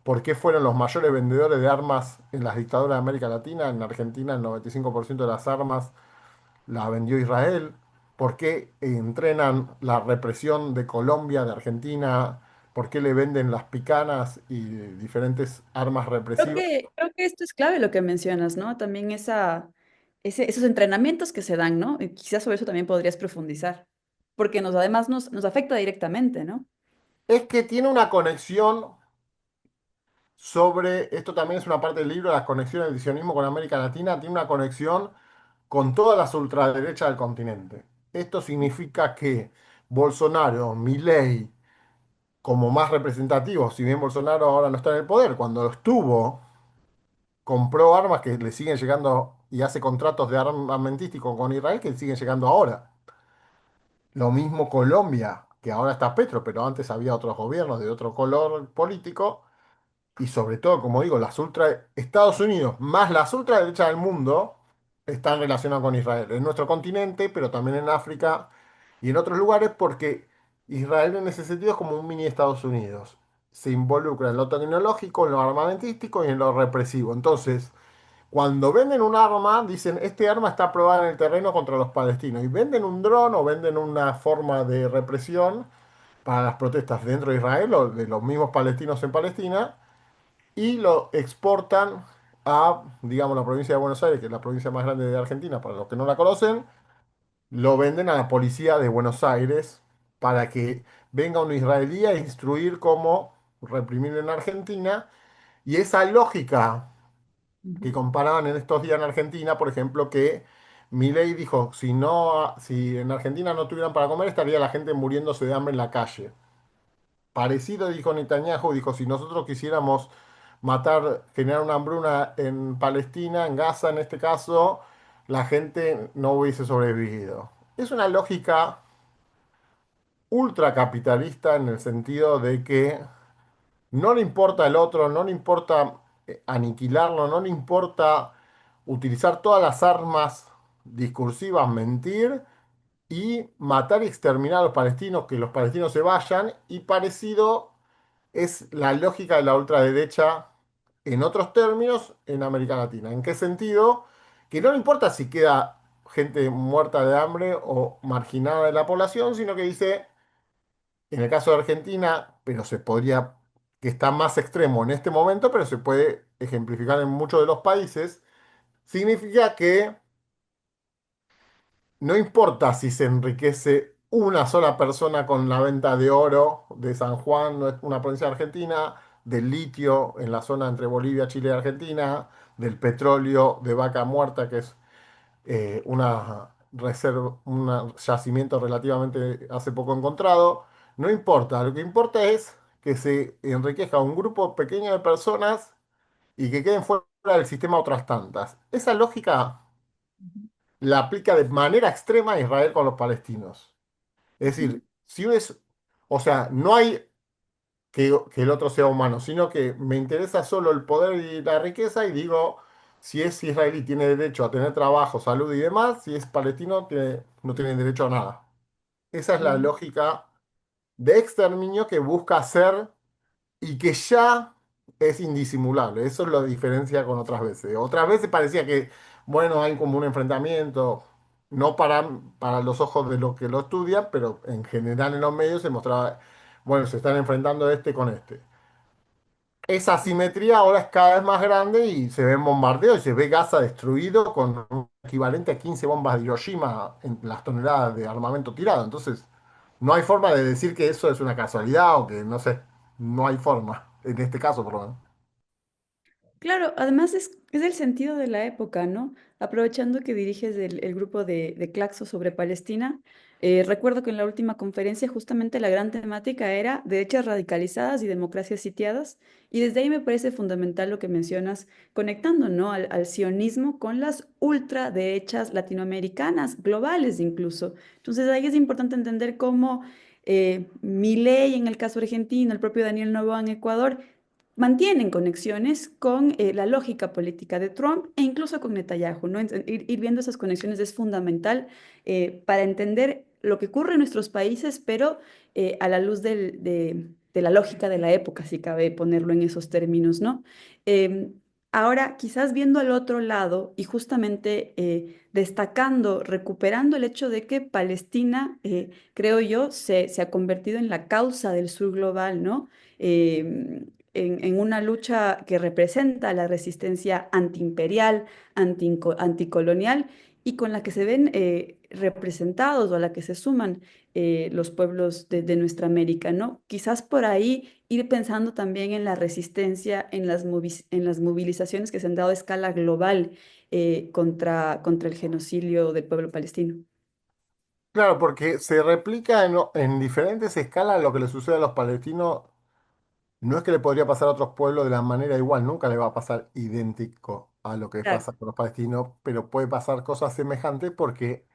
por qué fueron los mayores vendedores de armas en las dictaduras de América Latina. En Argentina el 95% de las armas la vendió Israel. ¿Por qué entrenan la represión de Colombia, de Argentina? ¿Por qué le venden las picanas y diferentes armas represivas? Creo que esto es clave lo que mencionas, ¿no? También esos entrenamientos que se dan, ¿no? Y quizás sobre eso también podrías profundizar, porque además nos afecta directamente, ¿no? Es que tiene una conexión esto también es una parte del libro, las conexiones del sionismo con América Latina, tiene una conexión con todas las ultraderechas del continente. Esto significa que Bolsonaro, Milei, como más representativos, si bien Bolsonaro ahora no está en el poder, cuando lo estuvo, compró armas que le siguen llegando y hace contratos de armamentístico con Israel que siguen llegando ahora. Lo mismo Colombia, que ahora está Petro, pero antes había otros gobiernos de otro color político. Y sobre todo, como digo, Estados Unidos más las ultraderechas del mundo están relacionadas con Israel. En nuestro continente, pero también en África y en otros lugares, porque Israel en ese sentido es como un mini Estados Unidos. Se involucra en lo tecnológico, en lo armamentístico y en lo represivo. Entonces, cuando venden un arma, dicen, este arma está aprobada en el terreno contra los palestinos. Y venden un dron o venden una forma de represión para las protestas dentro de Israel o de los mismos palestinos en Palestina y lo exportan a, digamos, la provincia de Buenos Aires, que es la provincia más grande de Argentina, para los que no la conocen, lo venden a la policía de Buenos Aires para que venga un israelí a instruir cómo reprimir en Argentina. Y esa lógica que comparaban en estos días en Argentina, por ejemplo, que Milei dijo, si no, si en Argentina no tuvieran para comer, estaría la gente muriéndose de hambre en la calle. Parecido dijo Netanyahu, dijo, si nosotros quisiéramos matar, generar una hambruna en Palestina, en Gaza en este caso, la gente no hubiese sobrevivido. Es una lógica ultracapitalista en el sentido de que no le importa el otro, no le importa aniquilarlo, no le importa utilizar todas las armas discursivas, mentir y matar y exterminar a los palestinos, que los palestinos se vayan, y parecido es la lógica de la ultraderecha en otros términos en América Latina. ¿En qué sentido? Que no le importa si queda gente muerta de hambre o marginada de la población, sino que dice, en el caso de Argentina, pero se podría, que está más extremo en este momento, pero se puede ejemplificar en muchos de los países, significa que no importa si se enriquece una sola persona con la venta de oro de San Juan, no es una provincia de Argentina, del litio en la zona entre Bolivia, Chile y Argentina, del petróleo de Vaca Muerta, que es una reserva, un yacimiento relativamente hace poco encontrado. No importa, lo que importa es que se enriquezca un grupo pequeño de personas y que queden fuera del sistema otras tantas. Esa lógica la aplica de manera extrema a Israel con los palestinos. Es decir, si es, o sea, no hay que el otro sea humano, sino que me interesa solo el poder y la riqueza y digo, si es israelí tiene derecho a tener trabajo, salud y demás, si es palestino no tiene derecho a nada. Esa es la lógica de exterminio que busca hacer y que ya es indisimulable. Eso es la diferencia con otras veces. Otras veces parecía que, bueno, hay como un enfrentamiento, no para los ojos de los que lo estudian, pero en general en los medios se mostraba, bueno, se están enfrentando este con este. Esa asimetría ahora es cada vez más grande y se ven bombardeos y se ve Gaza destruido con un equivalente a 15 bombas de Hiroshima en las toneladas de armamento tirado. Entonces, no hay forma de decir que eso es una casualidad o que no sé, no hay forma, en este caso por lo menos. Claro, además es el sentido de la época, ¿no? Aprovechando que diriges el grupo de Claxo sobre Palestina, recuerdo que en la última conferencia justamente la gran temática era derechas radicalizadas y democracias sitiadas, y desde ahí me parece fundamental lo que mencionas, conectando, ¿no? Al sionismo con las ultraderechas latinoamericanas, globales incluso. Entonces ahí es importante entender cómo Milei en el caso argentino, el propio Daniel Noboa en Ecuador, mantienen conexiones con la lógica política de Trump e incluso con Netanyahu, ¿no? Ir viendo esas conexiones es fundamental para entender lo que ocurre en nuestros países, pero a la luz de la lógica de la época, si cabe ponerlo en esos términos, ¿no? Em, Ahora, quizás viendo al otro lado y justamente destacando, recuperando el hecho de que Palestina, creo yo, se ha convertido en la causa del sur global, ¿no? En una lucha que representa la resistencia antiimperial, anticolonial y con la que se ven representados o a la que se suman los pueblos de nuestra América, ¿no? Quizás por ahí ir pensando también en la resistencia, en las movilizaciones que se han dado a escala global contra el genocidio del pueblo palestino. Claro, porque se replica en diferentes escalas lo que le sucede a los palestinos. No es que le podría pasar a otros pueblos de la manera igual, nunca le va a pasar idéntico a lo que Claro. pasa con los palestinos, pero puede pasar cosas semejantes porque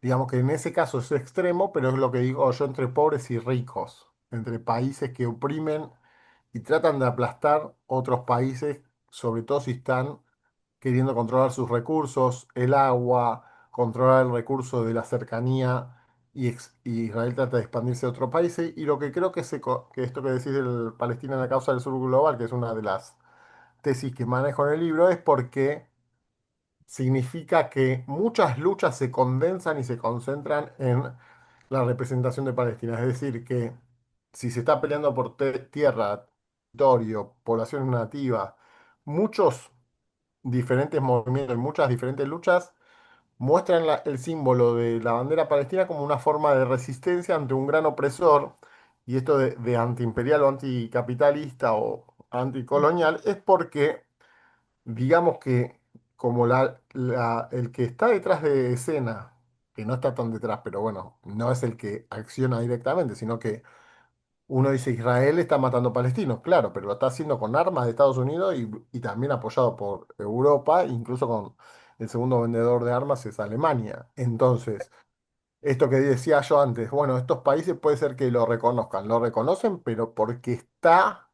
digamos que en ese caso es extremo, pero es lo que digo yo entre pobres y ricos, entre países que oprimen y tratan de aplastar otros países, sobre todo si están queriendo controlar sus recursos, el agua, controlar el recurso de la cercanía. y Israel trata de expandirse a otros países. Y lo que creo que, que esto que decís del Palestina en la causa del sur global, que es una de las tesis que manejo en el libro, es porque significa que muchas luchas se condensan y se concentran en la representación de Palestina. Es decir, que si se está peleando por tierra, territorio, poblaciones nativas, muchos diferentes movimientos, muchas diferentes luchas muestran el símbolo de la bandera palestina como una forma de resistencia ante un gran opresor. Y esto de antiimperial o anticapitalista o anticolonial es porque digamos que como el que está detrás de escena, que no está tan detrás, pero bueno, no es el que acciona directamente, sino que uno dice Israel está matando palestinos, claro, pero lo está haciendo con armas de Estados Unidos y también apoyado por Europa, incluso con el segundo vendedor de armas es Alemania. Entonces, esto que decía yo antes, bueno, estos países puede ser que lo reconocen, pero porque está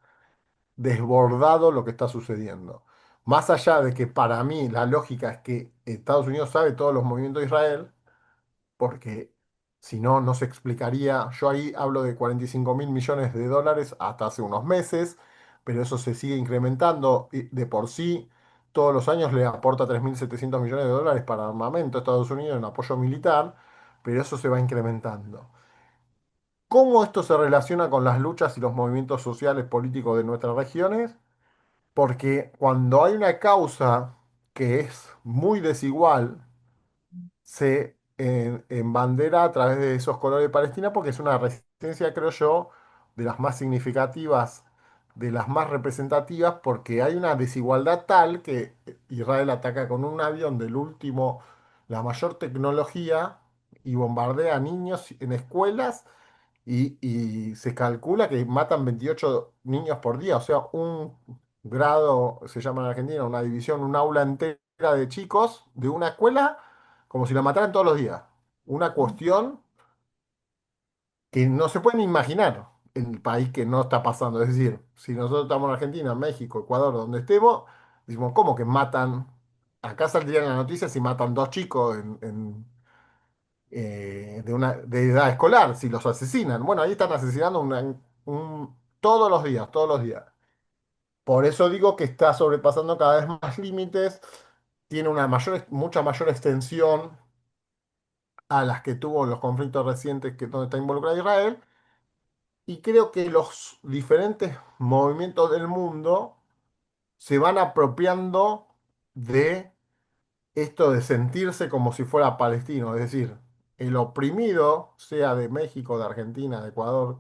desbordado lo que está sucediendo. Más allá de que para mí la lógica es que Estados Unidos sabe todos los movimientos de Israel, porque si no, no se explicaría. Yo ahí hablo de 45.000 millones de dólares hasta hace unos meses, pero eso se sigue incrementando. Y de por sí, todos los años le aporta 3.700 millones de dólares para armamento a Estados Unidos en apoyo militar, pero eso se va incrementando. ¿Cómo esto se relaciona con las luchas y los movimientos sociales políticos de nuestras regiones? Porque cuando hay una causa que es muy desigual, se embandera a través de esos colores de Palestina porque es una resistencia, creo yo, de las más significativas, de las más representativas, porque hay una desigualdad tal que Israel ataca con un avión del último, la mayor tecnología, y bombardea a niños en escuelas y se calcula que matan 28 niños por día, o sea, un grado, se llama en Argentina, una división, un aula entera de chicos de una escuela, como si la mataran todos los días. Una cuestión que no se pueden imaginar en el país que no está pasando. Es decir, si nosotros estamos en Argentina, México, Ecuador, donde estemos, decimos, ¿cómo que matan? Acá saldrían las noticias si matan dos chicos de edad escolar, si los asesinan. Bueno, ahí están asesinando todos los días, todos los días. Por eso digo que está sobrepasando cada vez más límites, tiene mucha mayor extensión a las que tuvo los conflictos recientes que donde está involucrado Israel, y creo que los diferentes movimientos del mundo se van apropiando de esto de sentirse como si fuera palestino, es decir, el oprimido, sea de México, de Argentina, de Ecuador,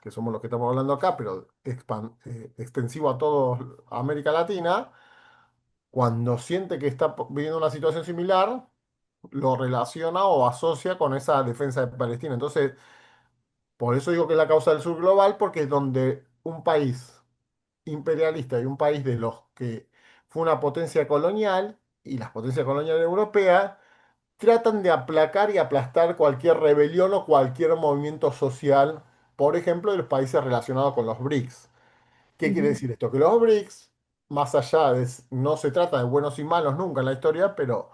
que somos los que estamos hablando acá, pero extensivo a toda América Latina, cuando siente que está viviendo una situación similar, lo relaciona o asocia con esa defensa de Palestina. Entonces, por eso digo que es la causa del sur global, porque es donde un país imperialista y un país de los que fue una potencia colonial, y las potencias coloniales europeas tratan de aplacar y aplastar cualquier rebelión o cualquier movimiento social, por ejemplo, de los países relacionados con los BRICS. ¿Qué quiere Ujú, decir esto? Que los BRICS, más allá de, no se trata de buenos y malos nunca en la historia, pero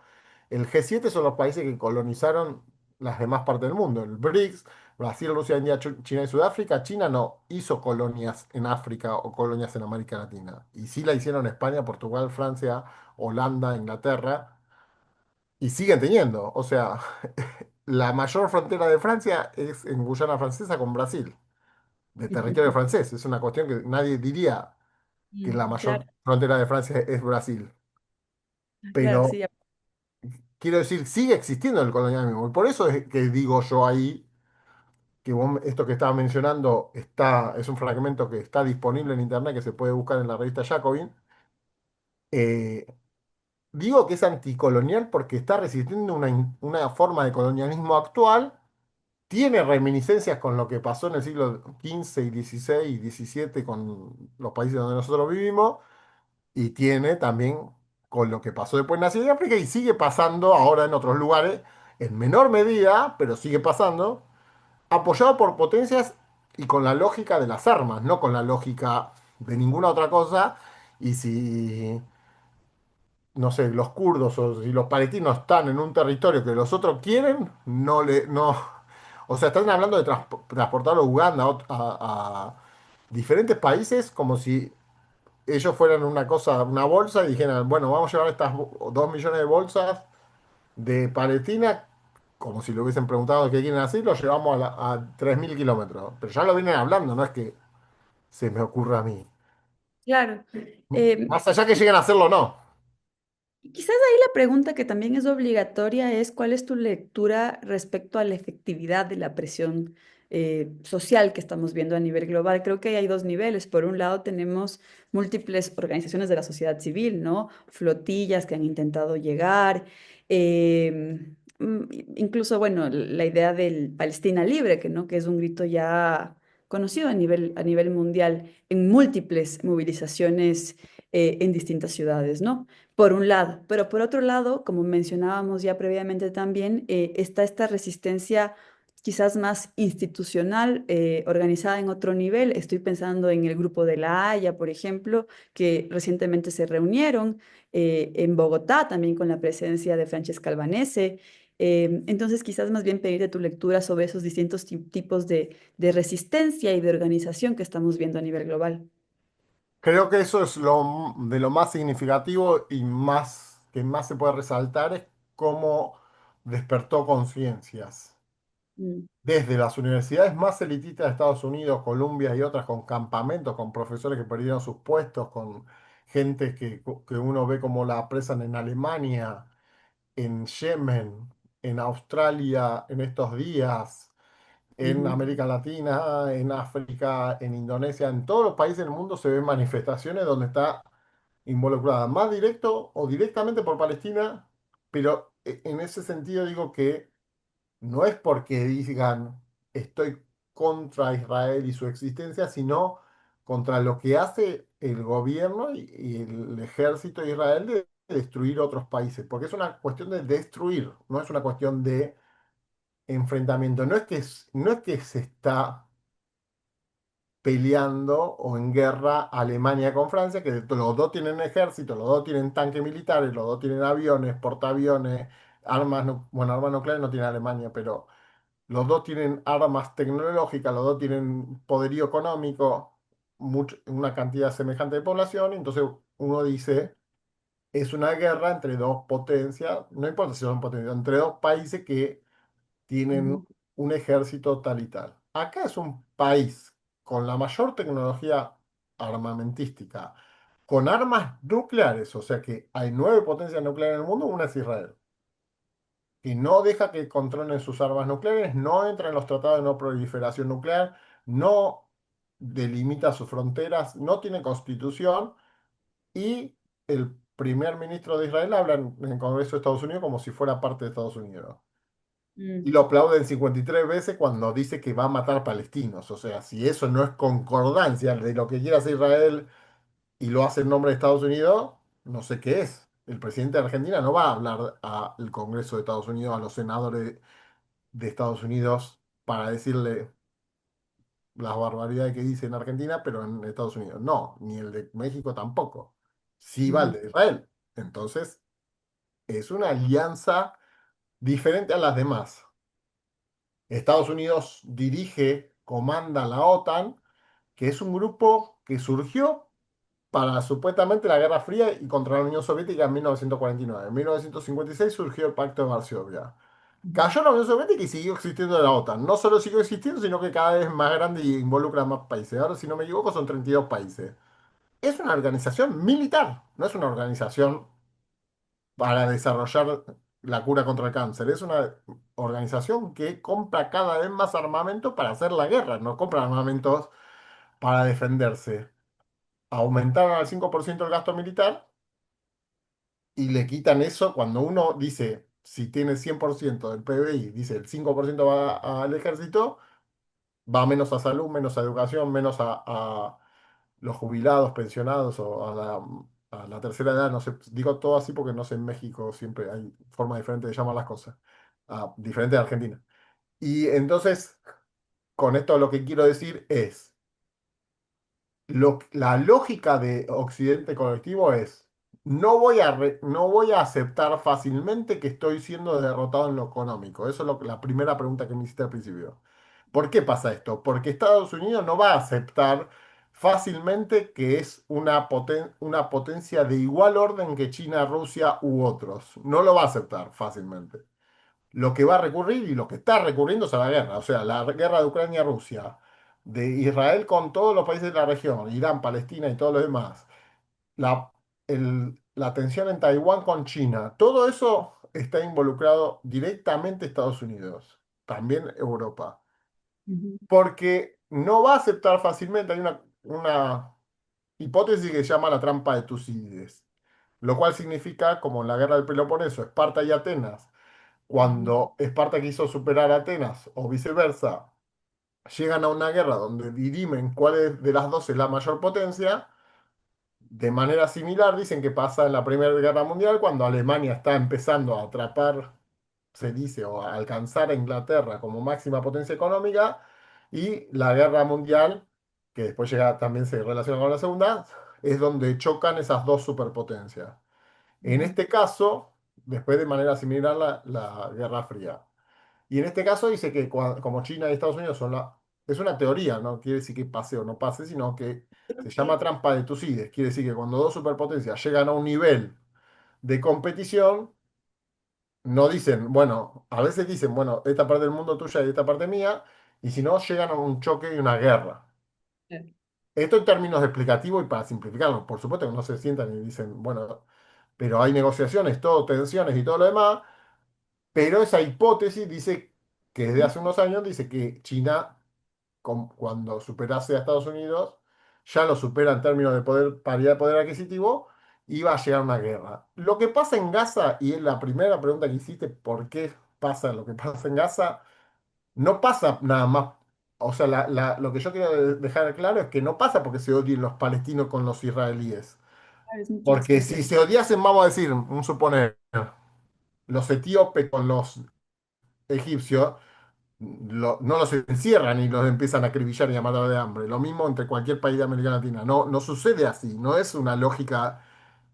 el G7 son los países que colonizaron las demás partes del mundo. El BRICS, Brasil, Rusia, India, China y Sudáfrica. China no hizo colonias en África o colonias en América Latina. Y sí la hicieron España, Portugal, Francia, Holanda, Inglaterra. Y siguen teniendo. O sea, la mayor frontera de Francia es en Guyana Francesa con Brasil, de territorio francés. Es una cuestión que nadie diría que la claro, mayor frontera de Francia es Brasil. claro, Pero sí. quiero decir, sigue existiendo el colonialismo. Y por eso es que digo yo ahí que esto que estaba mencionando es un fragmento que está disponible en internet, que se puede buscar en la revista Jacobin. Eh, Digo que es anticolonial porque está resistiendo una forma de colonialismo actual. Tiene reminiscencias con lo que pasó en el siglo XV y XVI y XVII con los países donde nosotros vivimos, y tiene también con lo que pasó después en Asia y África, y sigue pasando ahora en otros lugares, en menor medida, pero sigue pasando, apoyado por potencias y con la lógica de las armas, no con la lógica de ninguna otra cosa. Y si, no sé, los kurdos o si los palestinos están en un territorio que los otros quieren, no, O sea, están hablando de transportarlo a Uganda, a diferentes países, como si ellos fueran una cosa, una bolsa, y dijeran, bueno, vamos a llevar estas 2 millones de bolsas de Palestina, como si le hubiesen preguntado qué quieren hacer, lo llevamos a 3.000 kilómetros. Pero ya lo vienen hablando, no es que se me ocurra a mí. Claro. Eh, Más allá que lleguen a hacerlo o no. Y quizás ahí la pregunta que también es obligatoria es ¿cuál es tu lectura respecto a la efectividad de la presión social que estamos viendo a nivel global? Creo que hay dos niveles. Por un lado tenemos múltiples organizaciones de la sociedad civil, ¿no? Flotillas que han intentado llegar, incluso, bueno, la idea del Palestina libre, que, ¿no? Que es un grito ya conocido a nivel mundial en múltiples movilizaciones en distintas ciudades, ¿no? Por un lado, pero por otro lado, como mencionábamos ya previamente también, está esta resistencia quizás más institucional, organizada en otro nivel. Estoy pensando en el grupo de La Haya, por ejemplo, que recientemente se reunieron en Bogotá, también con la presencia de Francesca Albanese. Entonces, quizás más bien pedirte tu lectura sobre esos distintos tipos de resistencia y de organización que estamos viendo a nivel global. Creo que eso es de lo más significativo y más que más se puede resaltar es cómo despertó conciencias. Mm, Desde las universidades más elitistas de Estados Unidos, Columbia y otras, con campamentos, con profesores que perdieron sus puestos, con gente que uno ve como la apresan en Alemania, en Yemen, en Australia en estos días, en ujú, América Latina, en África, en Indonesia, en todos los países del mundo se ven manifestaciones donde está involucrada más directo o directamente por Palestina, pero en ese sentido digo que no es porque digan estoy contra Israel y su existencia, sino contra lo que hace el gobierno y el ejército de Israel de destruir otros países, porque es una cuestión de destruir, no es una cuestión de enfrentamiento. No es que se está peleando o en guerra Alemania con Francia, que los dos tienen ejército, los dos tienen tanques militares, los dos tienen aviones, portaaviones, armas, bueno, armas nucleares no tiene Alemania, pero los dos tienen armas tecnológicas, los dos tienen poderío económico, una cantidad semejante de población, y entonces uno dice, es una guerra entre dos potencias, no importa si son potencias, entre dos países que tienen ujú, un ejército tal y tal. Acá es un país con la mayor tecnología armamentística, con armas nucleares, o sea que hay 9 potencias nucleares en el mundo, una es Israel, y no deja que controlen sus armas nucleares, no entra en los tratados de no proliferación nuclear, no delimita sus fronteras, no tiene constitución, y el primer ministro de Israel habla en el Congreso de Estados Unidos como si fuera parte de Estados Unidos. mm, Y lo aplauden 53 veces cuando dice que va a matar palestinos. O sea, si eso no es concordancia de lo que quiere hacer Israel y lo hace en nombre de Estados Unidos, no sé qué es. El presidente de Argentina no va a hablar al Congreso de Estados Unidos, a los senadores de Estados Unidos, para decirle las barbaridades que dice en Argentina, pero en Estados Unidos. No, ni el de México tampoco. Sí va el ujú, de Israel. Entonces, es una alianza diferente a las demás. Estados Unidos dirige, comanda la OTAN, que es un grupo que surgió para supuestamente la Guerra Fría y contra la Unión Soviética en 1949. En 1956 surgió el Pacto de Varsovia. ujú, Cayó la Unión Soviética y siguió existiendo la OTAN. No solo siguió existiendo, sino que cada vez es más grande y involucra más países. Ahora, si no me equivoco, son 32 países. Es una organización militar, no es una organización para desarrollar la cura contra el cáncer. Es una organización que compra cada vez más armamento para hacer la guerra, no compra armamentos para defenderse. Aumentaron al 5% el gasto militar y le quitan eso cuando uno dice, si tiene 100% del PBI, dice el 5% va al ejército, va menos a salud, menos a educación, menos a los jubilados, pensionados o a la tercera edad, no sé, digo todo así porque no sé, en México siempre hay forma diferente de llamar las cosas, diferente de Argentina. Y entonces, con esto lo que quiero decir es, la lógica de Occidente colectivo es, no voy a aceptar fácilmente que estoy siendo derrotado en lo económico. Eso es la primera pregunta que me hiciste al principio. ¿Por qué pasa esto? Porque Estados Unidos no va a aceptar fácilmente que es una potencia de igual orden que China, Rusia u otros. No lo va a aceptar fácilmente. Lo que va a recurrir y lo que está recurriendo es a la guerra. O sea, la guerra de Ucrania-Rusia, de Israel con todos los países de la región, Irán, Palestina y todo lo demás, la, la tensión en Taiwán con China, todo eso está involucrado directamente Estados Unidos, también Europa, Ujú, porque no va a aceptar fácilmente, hay una hipótesis que se llama la trampa de Tucídides, lo cual significa, como en la guerra del Peloponeso, Esparta y Atenas, ujú, cuando Esparta quiso superar a Atenas o viceversa, llegan a una guerra donde dirimen cuál de las dos es la mayor potencia. De manera similar, dicen que pasa en la Primera Guerra Mundial, cuando Alemania está empezando a atrapar, se dice, o a alcanzar a Inglaterra como máxima potencia económica, y la Guerra Mundial, que después llega, también se relaciona con la Segunda, es donde chocan esas dos superpotencias. En ujú. este caso, después de manera similar la Guerra Fría. Y en este caso dice que como China y Estados Unidos son la... Es una teoría, no quiere decir que pase o no pase, sino que se llama trampa de Tucídides. Quiere decir que cuando dos superpotencias llegan a un nivel de competición, no dicen, bueno, a veces dicen, bueno, esta parte del mundo tuya y esta parte mía, y si no, llegan a un choque y una guerra. Esto en términos explicativos y para simplificarlo, por supuesto que no se sientan y dicen, bueno, pero hay negociaciones, todo, tensiones y todo lo demás, pero esa hipótesis dice que desde hace unos años dice que China cuando superase a Estados Unidos, ya lo supera en términos de poder, paridad de poder adquisitivo, y va a llegar una guerra. Lo que pasa en Gaza, y es la primera pregunta que hiciste, ¿por qué pasa lo que pasa en Gaza? No pasa nada más. O sea, lo que yo quiero dejar claro es que no pasa porque se odien los palestinos con los israelíes. Es mucho más Porque si complejo. se odiasen, vamos a decir, un suponer, los etíopes con los egipcios, no los encierran y los empiezan a acribillar y a matar de hambre. Lo mismo entre cualquier país de América Latina. No, no sucede así. No es una lógica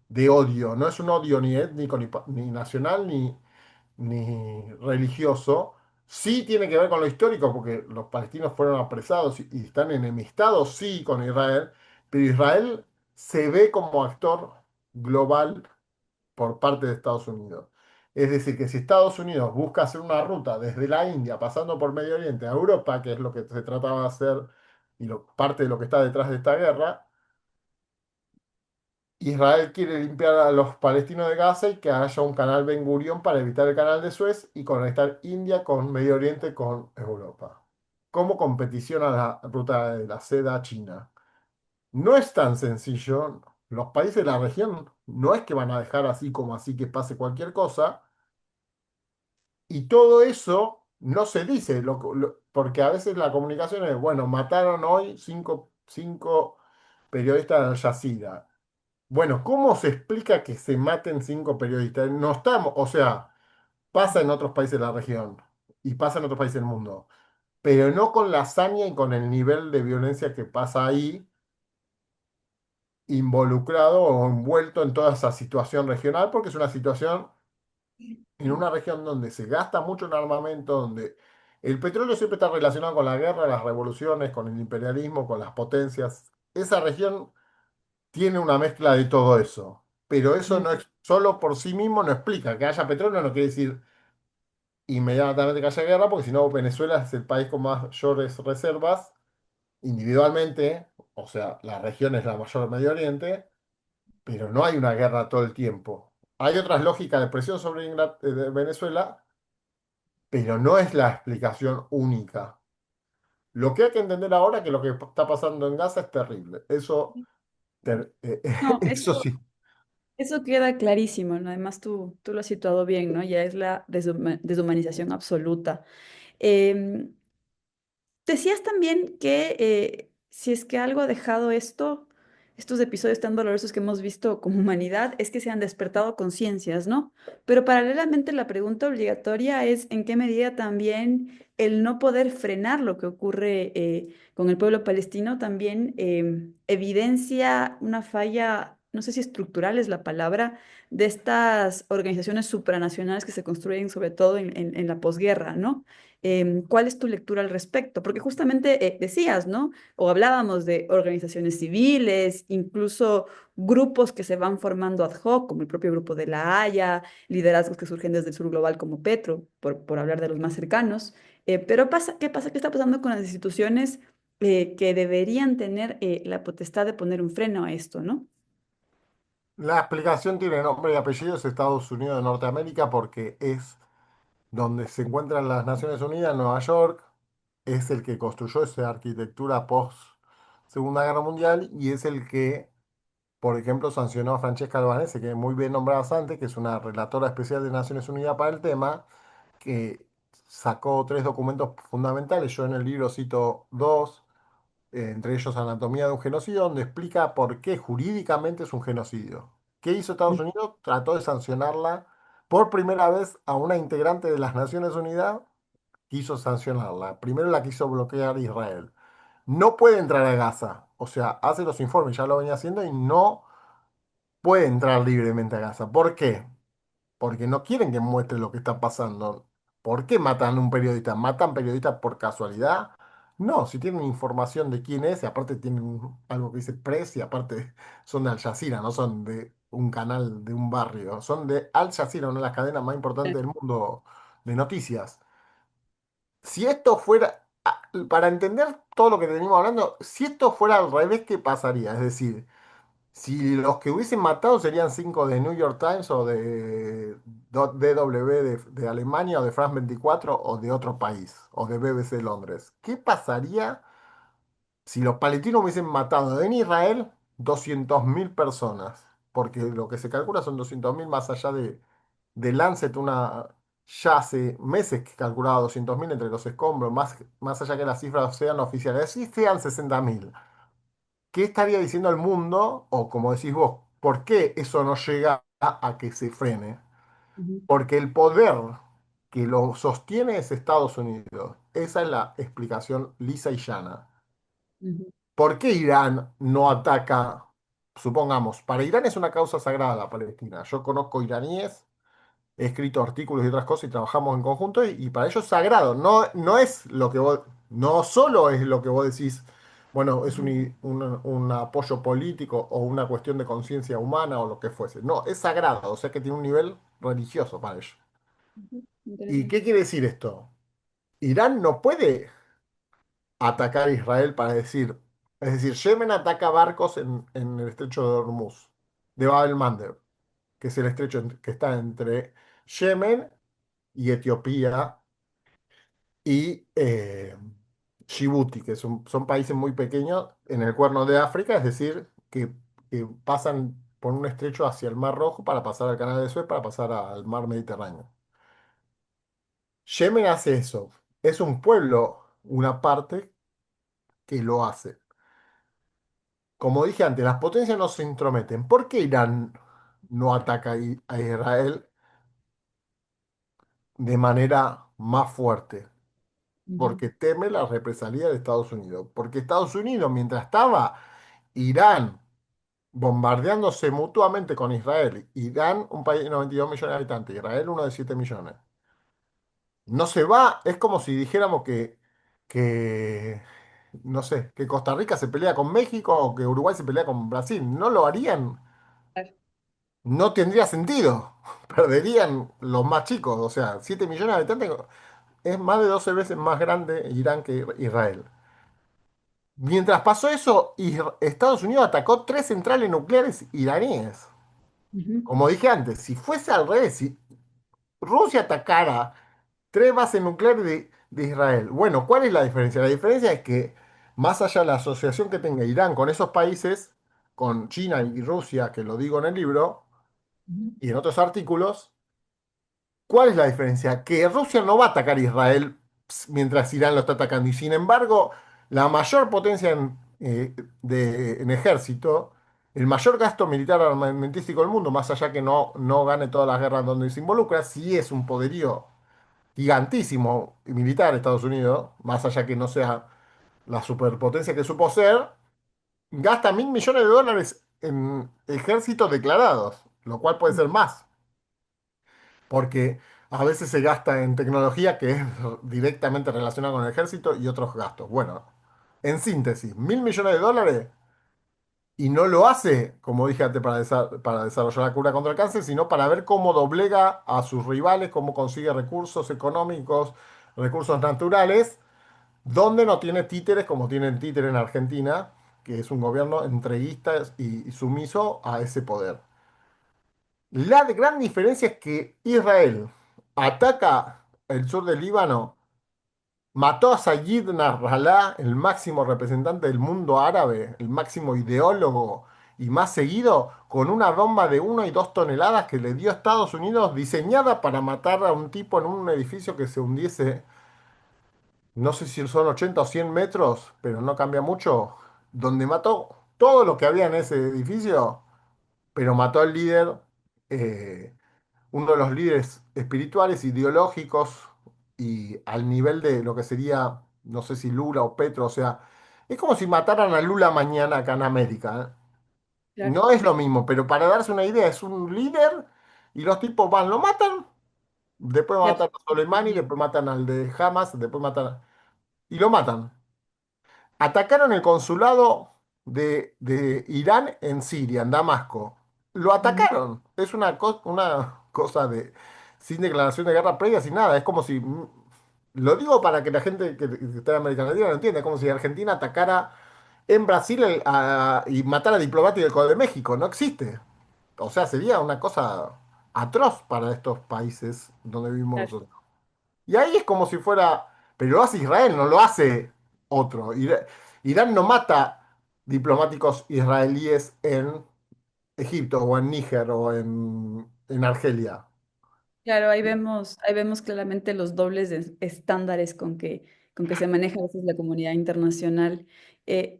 de odio. No es un odio ni étnico, ni nacional, ni religioso. Sí tiene que ver con lo histórico, porque los palestinos fueron apresados y están enemistados, sí, con Israel, pero Israel se ve como actor global por parte de Estados Unidos. Es decir, que si Estados Unidos busca hacer una ruta desde la India, pasando por Medio Oriente a Europa, que es lo que se trataba de hacer y parte de lo que está detrás de esta guerra, Israel quiere limpiar a los palestinos de Gaza y que haya un canal Ben Gurión para evitar el canal de Suez y conectar India con Medio Oriente con Europa. Como competición a la ruta de la seda a China. No es tan sencillo. Los países de la región no es que van a dejar así como así que pase cualquier cosa. Y todo eso no se dice, porque a veces la comunicación es, bueno, mataron hoy cinco periodistas de Al Jazeera. Bueno, ¿cómo se explica que se maten cinco periodistas? No estamos, o sea, pasa en otros países de la región y pasa en otros países del mundo, pero no con la hazaña y con el nivel de violencia que pasa ahí, involucrado o envuelto en toda esa situación regional, porque es una situación en una región donde se gasta mucho en armamento, donde el petróleo siempre está relacionado con la guerra, las revoluciones, con el imperialismo, con las potencias. Esa región tiene una mezcla de todo eso, pero eso no es, solo por sí mismo no explica que haya petróleo, no quiere decir inmediatamente que haya guerra, porque si no Venezuela es el país con mayores reservas individualmente, o sea, la región es la mayor del Medio Oriente, pero no hay una guerra todo el tiempo. Hay otras lógicas de presión sobre de Venezuela, pero no es la explicación única. Lo que hay que entender ahora es que lo que está pasando en Gaza es terrible. No, Eso sí. eso queda clarísimo, ¿no? Además, tú lo has situado bien, ¿no? Ya es la deshumanización absoluta. Em, Decías también que si es que algo ha dejado estos episodios tan dolorosos que hemos visto como humanidad, es que se han despertado conciencias, ¿no? Pero paralelamente la pregunta obligatoria es en qué medida también el no poder frenar lo que ocurre con el pueblo palestino también evidencia una falla no sé si estructural es la palabra, de estas organizaciones supranacionales que se construyen sobre todo en la posguerra, ¿no? ¿Cuál es tu lectura al respecto? Porque justamente decías, ¿no? O hablábamos de organizaciones civiles, incluso grupos que se van formando ad hoc, como el propio grupo de La Haya, liderazgos que surgen desde el sur global como Petro, por hablar de los más cercanos. Pero pasa, ¿qué pasa? ¿Qué está pasando con las instituciones que deberían tener la potestad de poner un freno a esto, ¿no? La explicación tiene nombre y apellido, es Estados Unidos de Norteamérica porque es donde se encuentran las Naciones Unidas, Nueva York, es el que construyó esa arquitectura post Segunda Guerra Mundial y es el que, por ejemplo, sancionó a Francesca Albanese, que muy bien nombrada antes, que es una relatora especial de Naciones Unidas para el tema, que sacó tres documentos fundamentales. Yo en el libro cito dos, entre ellos Anatomía de un genocidio, donde explica por qué jurídicamente es un genocidio. ¿Qué hizo Estados Unidos? Trató de sancionarla por primera vez a una integrante de las Naciones Unidas, quiso sancionarla. Primero la quiso bloquear Israel. No puede entrar a Gaza, o sea, hace los informes, ya lo venía haciendo y no puede entrar libremente a Gaza. ¿Por qué? Porque no quieren que muestre lo que está pasando. ¿Por qué matan a un periodista? ¿Matan periodistas por casualidad? No, si tienen información de quién es, y aparte tienen algo que dice press, y aparte son de Al Jazeera, no son de un canal de un barrio, son de Al Jazeera, una de las cadenas más importantes del mundo de noticias. Si esto fuera, para entender todo lo que venimos hablando, si esto fuera al revés, ¿qué pasaría? Es decir, si los que hubiesen matado serían cinco de New York Times o de DW de Alemania o de France 24 o de otro país o de BBC Londres, ¿qué pasaría si los palestinos hubiesen matado en Israel 200.000 personas? Porque lo que se calcula son 200.000 más allá de Lancet, ya hace meses que calculaba 200.000 entre los escombros, más allá que las cifras sean oficiales, así sean 60.000. ¿Qué estaría diciendo el mundo? O como decís vos, ¿por qué eso no llega a que se frene? Ujú, Porque el poder que lo sostiene es Estados Unidos. Esa es la explicación lisa y llana. ujú, ¿Por qué Irán no ataca? Supongamos, para Irán es una causa sagrada la Palestina. Yo conozco iraníes, he escrito artículos y otras cosas y trabajamos en conjunto y para ellos es sagrado. No, no es lo que vos, no solo es lo que vos decís, bueno, es ujú, un apoyo político o una cuestión de conciencia humana o lo que fuese. No, es sagrado, o sea que tiene un nivel religioso para ellos. ujú. ¿Y Interesante. qué quiere decir esto? Irán no puede atacar a Israel para decir, es decir, Yemen ataca barcos en el estrecho de Hormuz, de Bab el-Mandeb, que es el estrecho que está entre Yemen y Etiopía y Djibouti, que son países muy pequeños en el Cuerno de África, es decir, que pasan por un estrecho hacia el Mar Rojo para pasar al Canal de Suez, para pasar al Mar Mediterráneo. Yemen hace eso. Es un pueblo, una parte que lo hace. Como dije antes, las potencias no se intrometen. ¿Por qué Irán no ataca a Israel de manera más fuerte? Ujú, Porque teme la represalia de Estados Unidos. Porque Estados Unidos, mientras estaba Irán bombardeándose mutuamente con Israel, Irán, un país de 92 millones de habitantes, Israel, uno de 7 millones, no se va, es como si dijéramos que, no sé, que Costa Rica se pelea con México o que Uruguay se pelea con Brasil. No lo harían, claro. no tendría sentido. Perderían los más chicos, o sea, 7 millones de habitantes es más de 12 veces más grande Irán que Israel. Mientras pasó eso, Estados Unidos atacó tres centrales nucleares iraníes. Ujú, Como dije antes, si fuese al revés, si Rusia atacara tres bases nucleares de Israel, bueno, ¿cuál es la diferencia? La diferencia es que más allá de la asociación que tenga Irán con esos países, con China y Rusia, que lo digo en el libro ujú, y en otros artículos, ¿cuál es la diferencia? Que Rusia no va a atacar a Israel mientras Irán lo está atacando. Y sin embargo, la mayor potencia en ejército, el mayor gasto militar armamentístico del mundo, más allá que no gane todas las guerras donde se involucra, sí es un poderío gigantísimo militar Estados Unidos, más allá que no sea la superpotencia que supo ser, gasta $1.000 millones en ejércitos declarados, lo cual puede ser más, porque a veces se gasta en tecnología que es directamente relacionada con el ejército y otros gastos. Bueno, en síntesis, $1.000 millones y no lo hace, como dije antes, para desarrollar la cura contra el cáncer, sino para ver cómo doblega a sus rivales, cómo consigue recursos económicos, recursos naturales, donde no tiene títeres como tienen títeres en Argentina, que es un gobierno entreguista y sumiso a ese poder. Gran diferencia es que Israel ataca el sur del Líbano, mató a Sayyid Nasrallah, el máximo representante del mundo árabe, el máximo ideólogo y más seguido, con una bomba de 1 y 2 toneladas que le dio a Estados Unidos, diseñada para matar a un tipo en un edificio que se hundiese, no sé si son 80 o 100 metros, pero no cambia mucho, donde mató todo lo que había en ese edificio, pero mató al líder. eh, Uno de los líderes espirituales, ideológicos y al nivel de lo que sería, no sé si Lula o Petro, o sea, es como si mataran a Lula mañana acá en América, ¿eh? Claro, No es lo mismo, pero para darse una idea, es un líder y los tipos van, lo matan, después y matan a Soleimani, absolutamente. después matan al de Hamas, después matan y lo matan. Atacaron el consulado de Irán en Siria, en Damasco. Lo Ujú. atacaron. Es una cosa de sin declaración de guerra previa, sin nada. Es como si, lo digo para que la gente que está en América Latina lo entienda, es como si Argentina atacara en Brasil y matara diplomáticos de México. No existe. O sea, sería una cosa atroz para estos países donde vivimos Claro. nosotros. Y ahí es como si fuera, pero lo hace Israel, no lo hace otro. Irán no mata diplomáticos israelíes en Egipto o en Níger o en Argelia. Claro, ahí vemos claramente los dobles estándares con que se maneja a veces la comunidad internacional.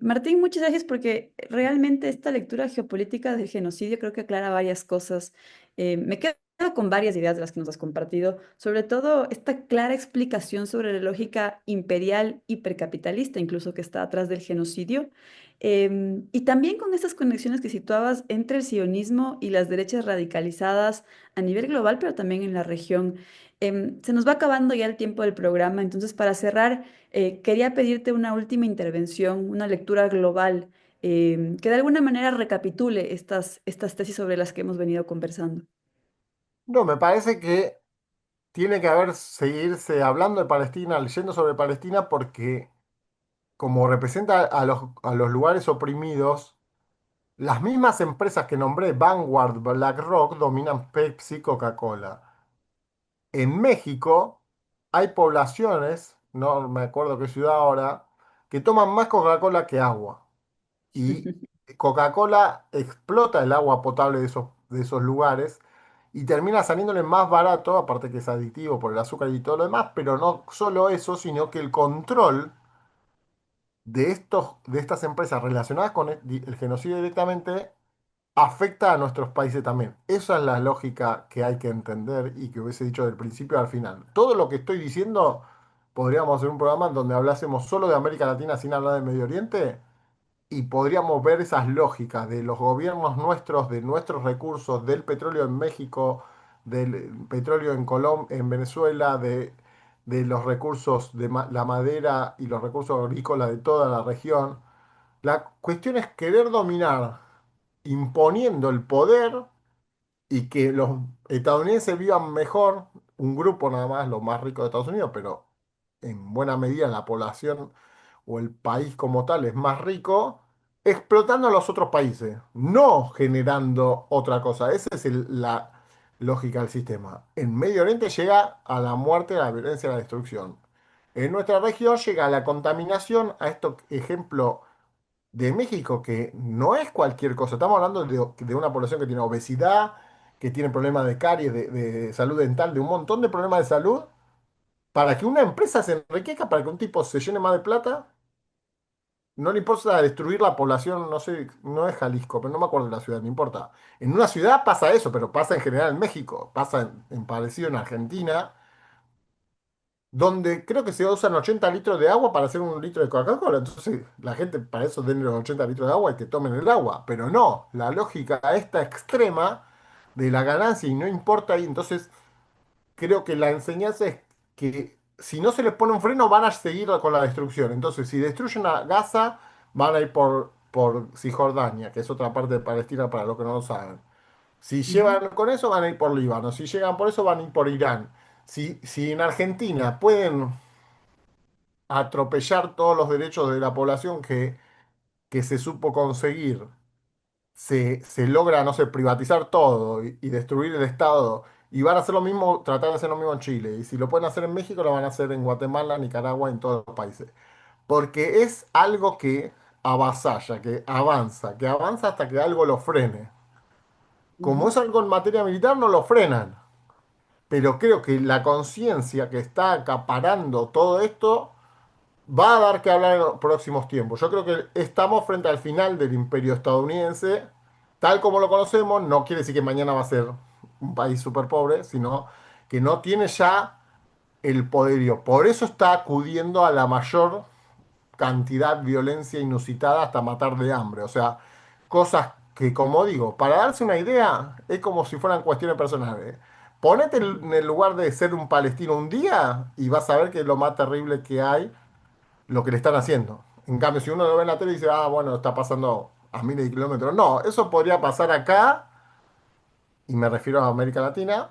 Martín, muchas gracias porque realmente esta lectura geopolítica del genocidio creo que aclara varias cosas. Me quedo con varias ideas de las que nos has compartido, sobre todo esta clara explicación sobre la lógica imperial hipercapitalista, incluso que está atrás del genocidio. Y también con estas conexiones que situabas entre el sionismo y las derechas radicalizadas a nivel global, pero también en la región. Se nos va acabando ya el tiempo del programa, entonces para cerrar, quería pedirte una última intervención, una lectura global, que de alguna manera recapitule estas tesis sobre las que hemos venido conversando. No, me parece que tiene que haber, seguirse hablando de Palestina, leyendo sobre Palestina, porque como representa a los lugares oprimidos, las mismas empresas que nombré, Vanguard, BlackRock, dominan Pepsi, Coca-Cola. En México hay poblaciones, no me acuerdo qué ciudad ahora, que toman más Coca-Cola que agua. Y Coca-Cola explota el agua potable de esos lugares y termina saliéndole más barato, aparte que es adictivo por el azúcar y todo lo demás, pero no solo eso, sino que el control de estas empresas relacionadas con el genocidio directamente afecta a nuestros países también. Esa es la lógica que hay que entender y que hubiese dicho del principio al final. Todo lo que estoy diciendo, podríamos hacer un programa donde hablásemos solo de América Latina sin hablar de Medio Oriente y podríamos ver esas lógicas de los gobiernos nuestros, de nuestros recursos, del petróleo en México, del petróleo en Venezuela, de los recursos de la madera y los recursos agrícolas de toda la región. La cuestión es querer dominar imponiendo el poder y que los estadounidenses vivan mejor, un grupo nada más, los más ricos de Estados Unidos, pero en buena medida la población o el país como tal es más rico, explotando a los otros países, no generando otra cosa. Esa es la lógica del sistema. En Medio Oriente llega a la muerte, a la violencia, a la destrucción. En nuestra región llega a la contaminación, a esto ejemplo de México, que no es cualquier cosa. Estamos hablando de una población que tiene obesidad, que tiene problemas de caries, de salud dental, de un montón de problemas de salud, para que una empresa se enriquezca, para que un tipo se llene más de plata, no le importa destruir la población, no sé, no es Jalisco, pero no me acuerdo de la ciudad, no importa. En una ciudad pasa eso, pero pasa en general en México, pasa en parecido en Argentina. donde creo que se usan 80 litros de agua para hacer un litro de Coca-Cola. Entonces, la gente para eso den los 80 litros de agua y que tomen el agua. Pero no, la lógica esta extrema de la ganancia y no importa ahí. Entonces, creo que la enseñanza es que si no se les pone un freno, van a seguir con la destrucción. Entonces, si destruyen a Gaza, van a ir por Cisjordania, que es otra parte de Palestina para los que no lo saben. Si Ujú, llevan con eso, van a ir por Líbano. Si llegan por eso, van a ir por Irán. Si en Argentina pueden atropellar todos los derechos de la población que se supo conseguir, se logra, no sé, privatizar todo y destruir el Estado, y van a hacer lo mismo, tratar de hacer lo mismo en Chile. Y si lo pueden hacer en México, lo van a hacer en Guatemala, Nicaragua, en todos los países. Porque es algo que avasalla, que avanza hasta que algo lo frene. Como ujú. es algo en materia militar, no lo frenan. Pero creo que la conciencia que está acaparando todo esto va a dar que hablar en los próximos tiempos. Yo creo que estamos frente al final del imperio estadounidense, tal como lo conocemos. No quiere decir que mañana va a ser un país súper pobre, sino que no tiene ya el poderío. Por eso está acudiendo a la mayor cantidad de violencia inusitada hasta matar de hambre. O sea, cosas que, como digo, para darse una idea, es como si fueran cuestiones personales. Ponete en el lugar de ser un palestino un día y vas a ver que es lo más terrible que hay lo que le están haciendo. En cambio, si uno lo ve en la tele y dice, ah, bueno, está pasando a miles de kilómetros. No, eso podría pasar acá, y me refiero a América Latina,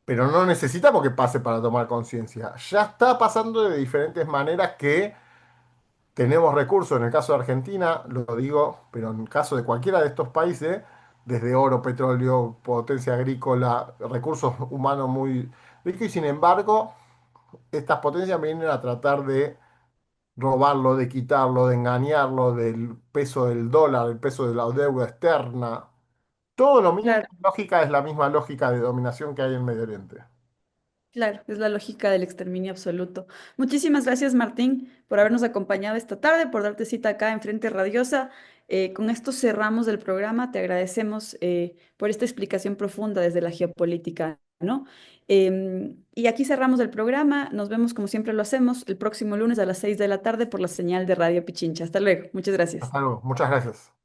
pero no necesitamos que pase para tomar conciencia. Ya está pasando de diferentes maneras que tenemos recursos. En el caso de Argentina, lo digo, pero en el caso de cualquiera de estos países, desde oro, petróleo, potencia agrícola, recursos humanos muy ricos, y sin embargo, estas potencias vienen a tratar de robarlo, de quitarlo, de engañarlo, del peso del dólar, el peso de la deuda externa. Todo lo mismo, Claro. lógica es la misma lógica de dominación que hay en Medio Oriente. Claro, es la lógica del exterminio absoluto. Muchísimas gracias, Martín, por habernos acompañado esta tarde, por darte cita acá en Frente Radiosa. Con esto cerramos el programa. Te agradecemos por esta explicación profunda desde la geopolítica, ¿no? Y aquí cerramos el programa. Nos vemos como siempre lo hacemos el próximo lunes a las 6 de la tarde por la señal de Radio Pichincha. Hasta luego. Muchas gracias. Hasta luego. Muchas gracias.